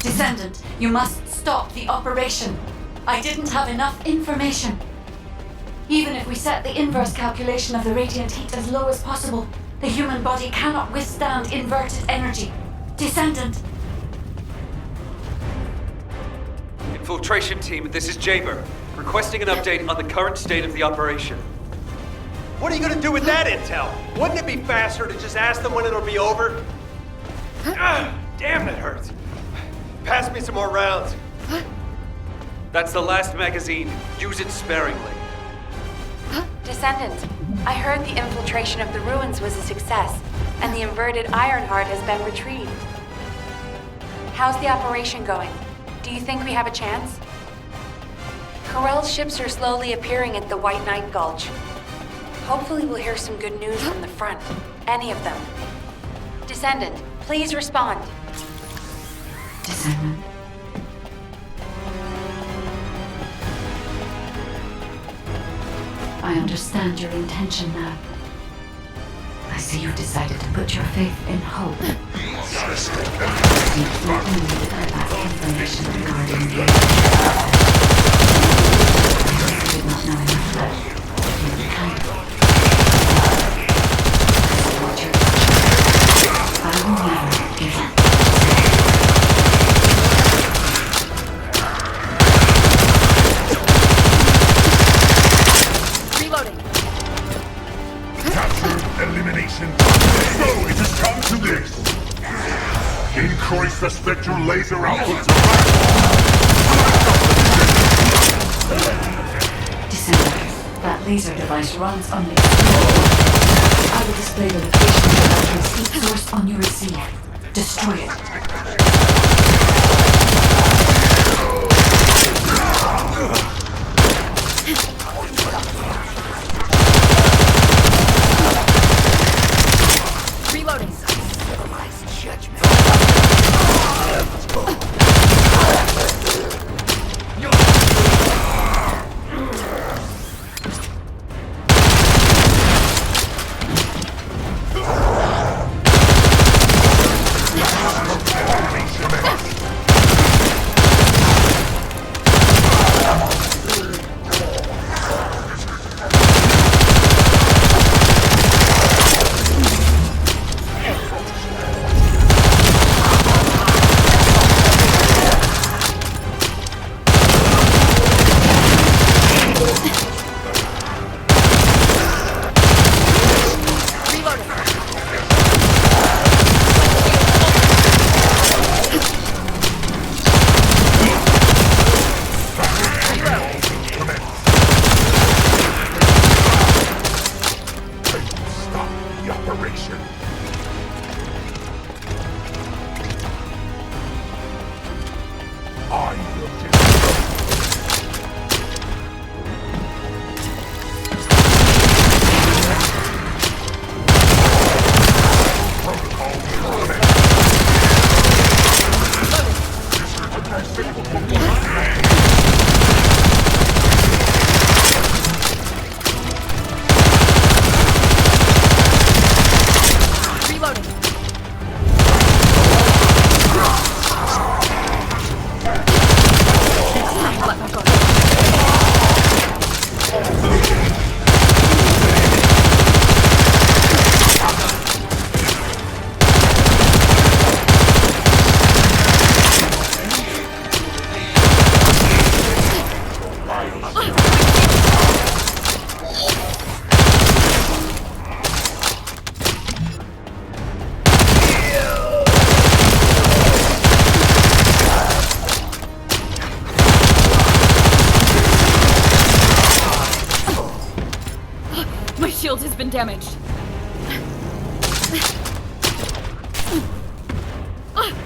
Speaker 2: Descendant, you must stop the operation. I didn't have enough information. Even if we set the inverse calculation of the radiant heat as low as possible, the human body cannot withstand inverted energy. Descendant!
Speaker 4: Infiltration team, this is Jaber. Requesting an update on the current state of the operation.
Speaker 7: What are you gonna do with that intel? Wouldn't it be faster to just ask them when it'll be over? Damn, that hurts. Pass me some more rounds.
Speaker 4: That's the last magazine. Use it sparingly.
Speaker 6: Descendant, I heard the infiltration of the ruins was a success, and the inverted Ironheart has been retrieved. How's the operation going? Do you think we have a chance? Corell's ships are slowly appearing at the White Knight Gulch. Hopefully we'll hear some good news from the front. Any of them. Descendant, please respond.
Speaker 2: Descendant. I understand your intention now. I see you've decided to put your faith in hope. Not only did I lack information regarding the I did not know enough about humankind. I will never give up.
Speaker 3: Elimination. So it has come to this. Increase the spectral laser output to
Speaker 2: Descendant, that laser device runs on the I will display the location of the electric heat source on your receiver. Destroy it.
Speaker 3: position. I will
Speaker 10: My shield has been damaged.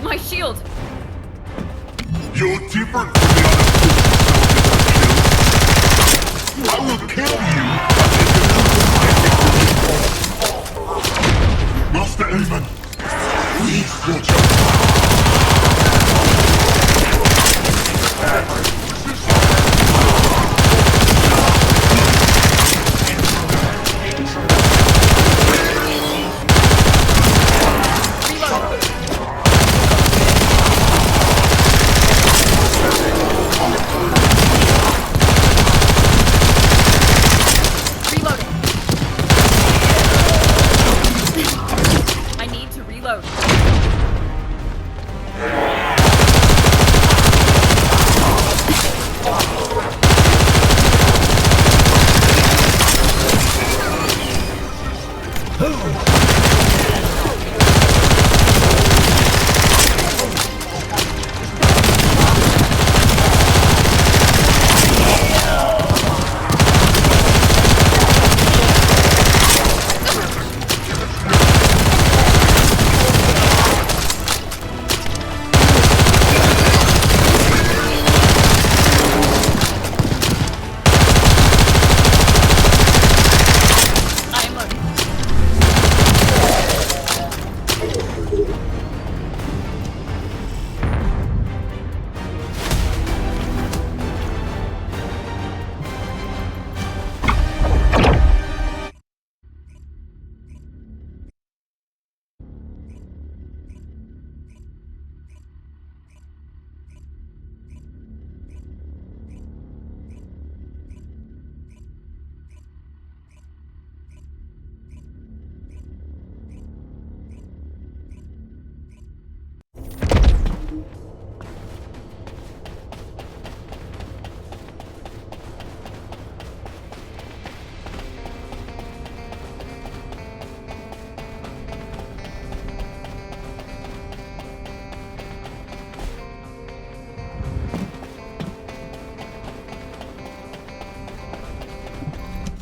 Speaker 10: My shield!
Speaker 3: You're different from the other soldiers I will kill you! Master Elman, please watch
Speaker 10: I need to reload.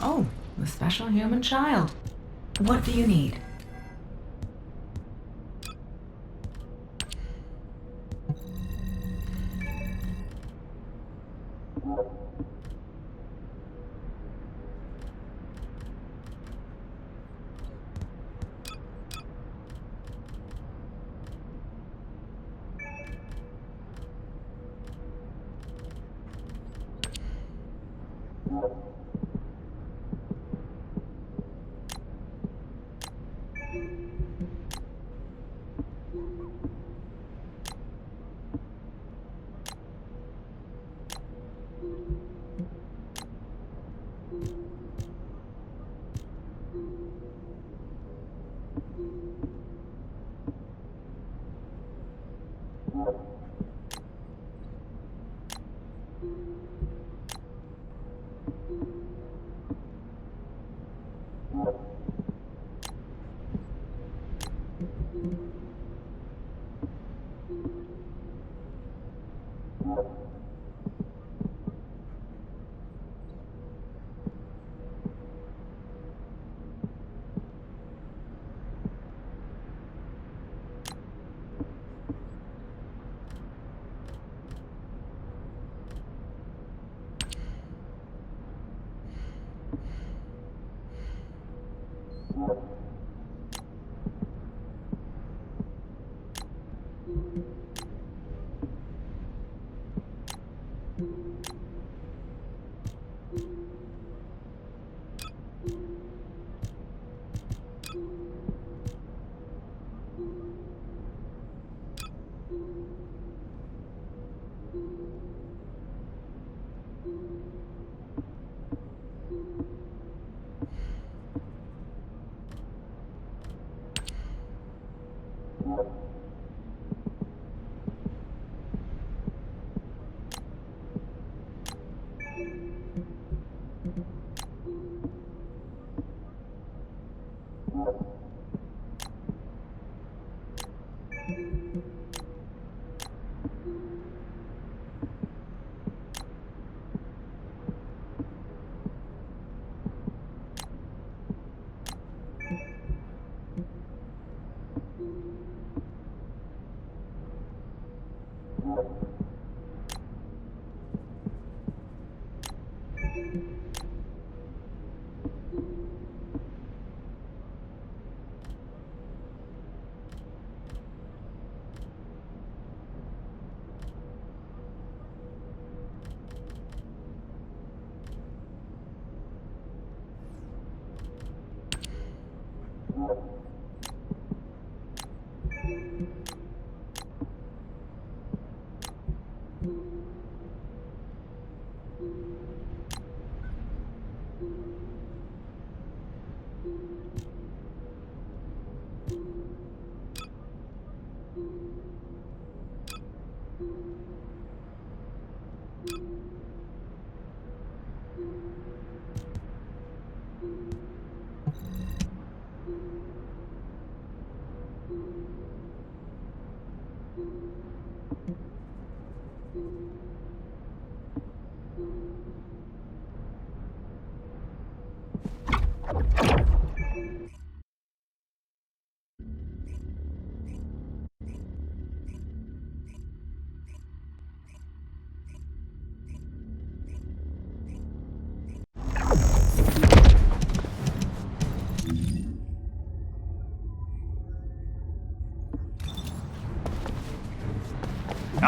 Speaker 16: Oh, the special human child. What do you need?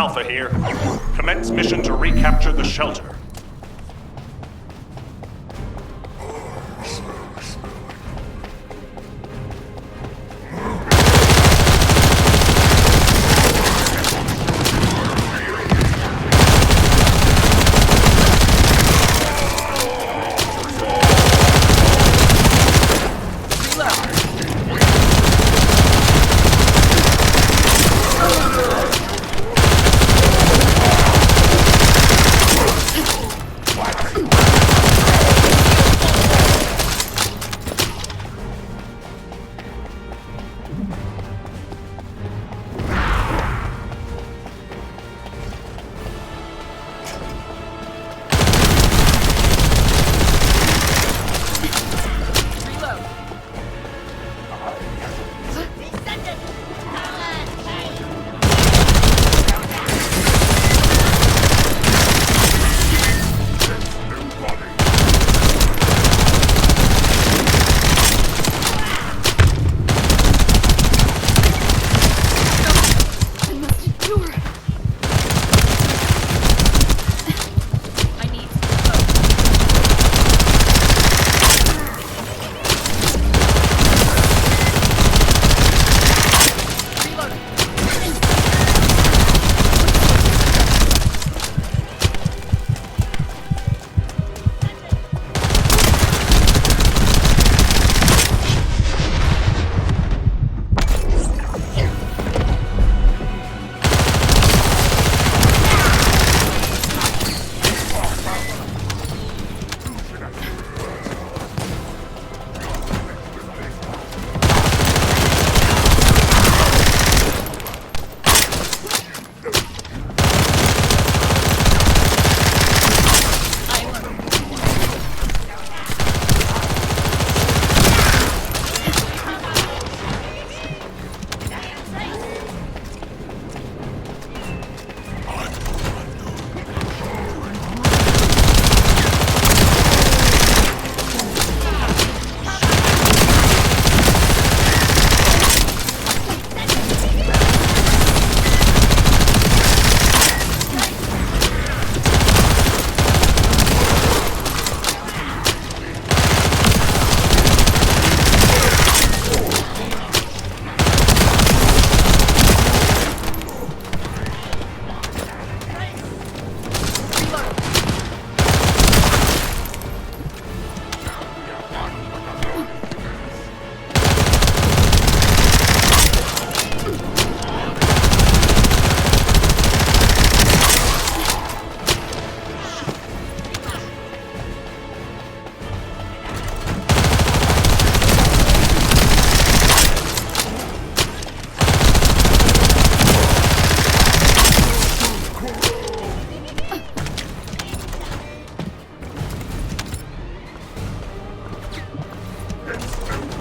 Speaker 3: Alpha here. Commence mission to recapture the shelter.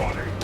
Speaker 3: everybody!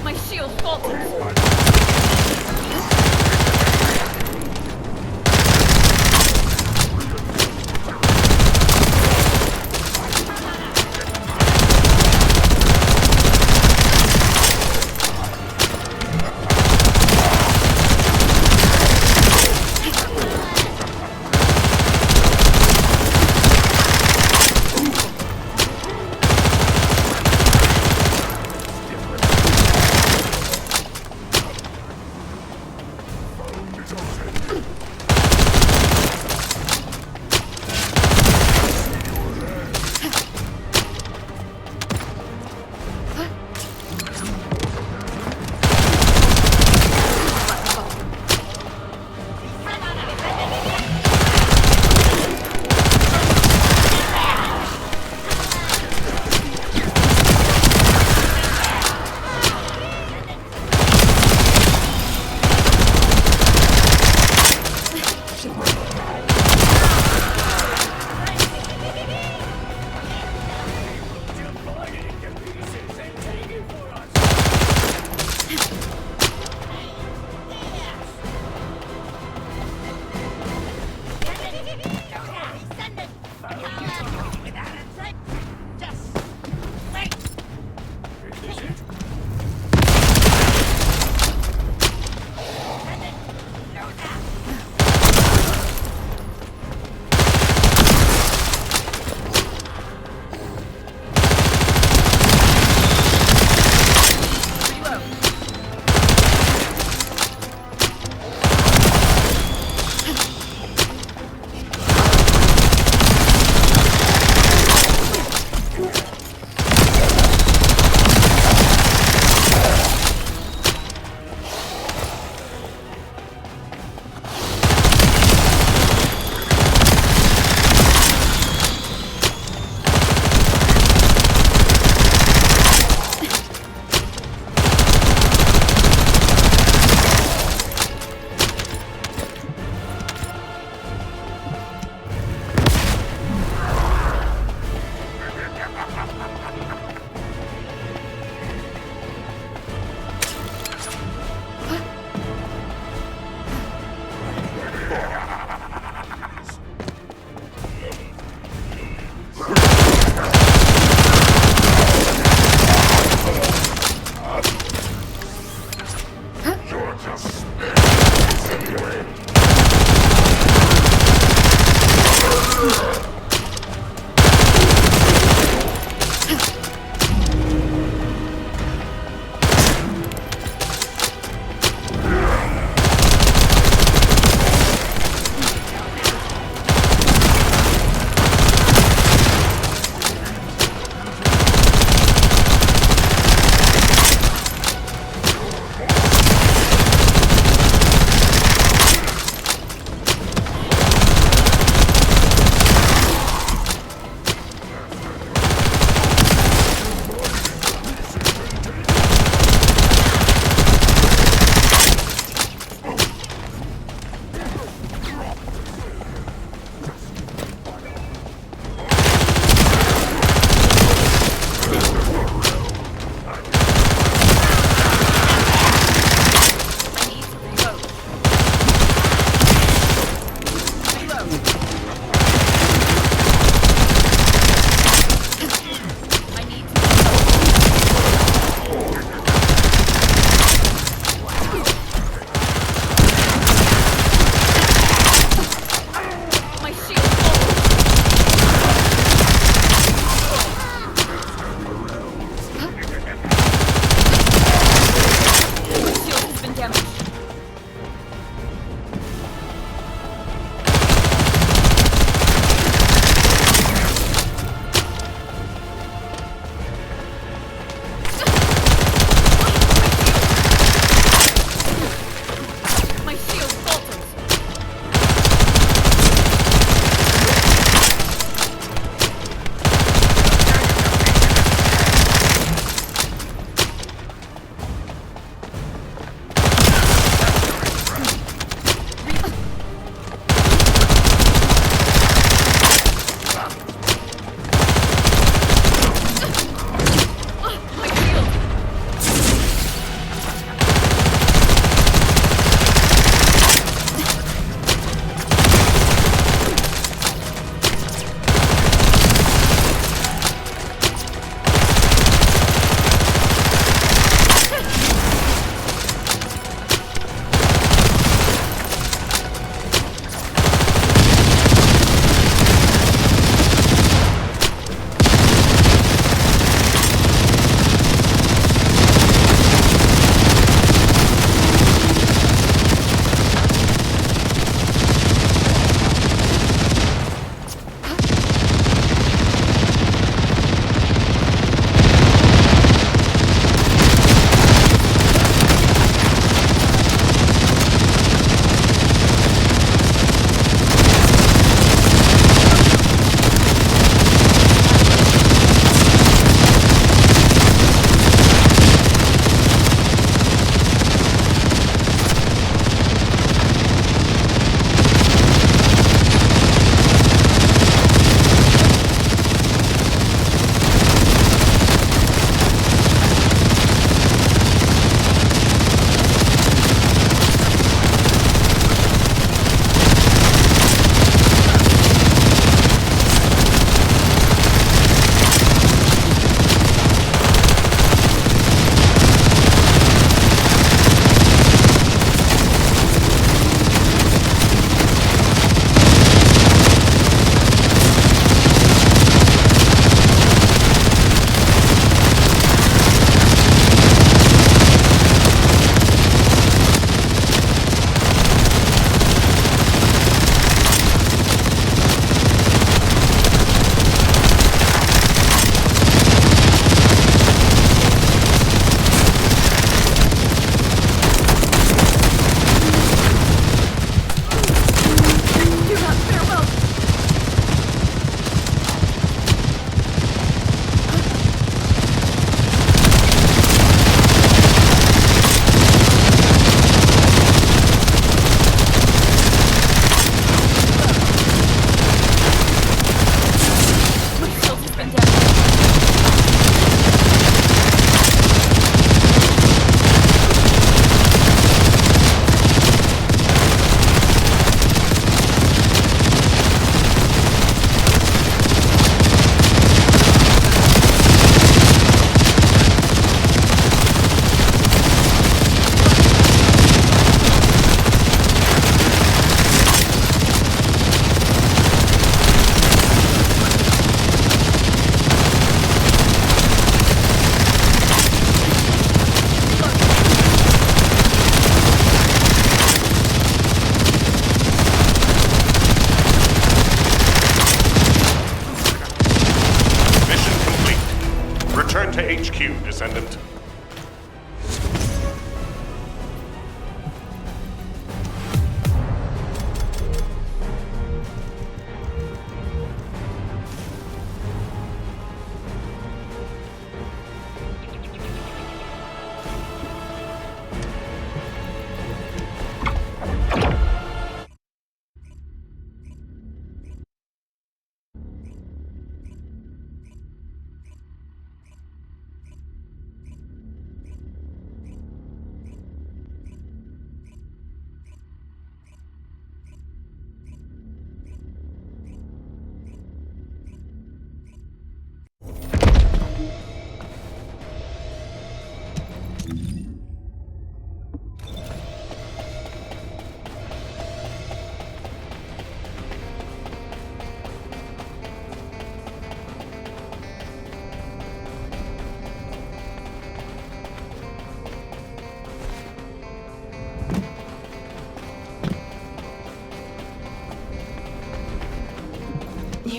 Speaker 10: My shield falters.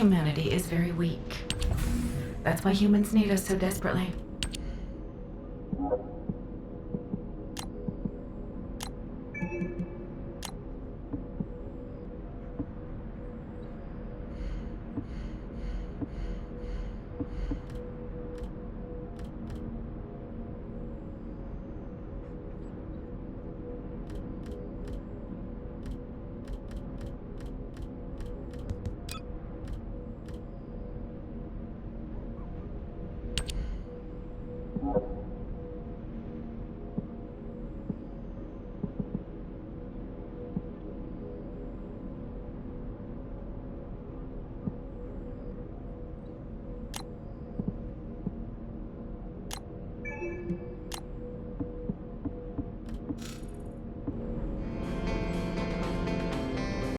Speaker 17: humanity is very weak. That's why humans need us so desperately.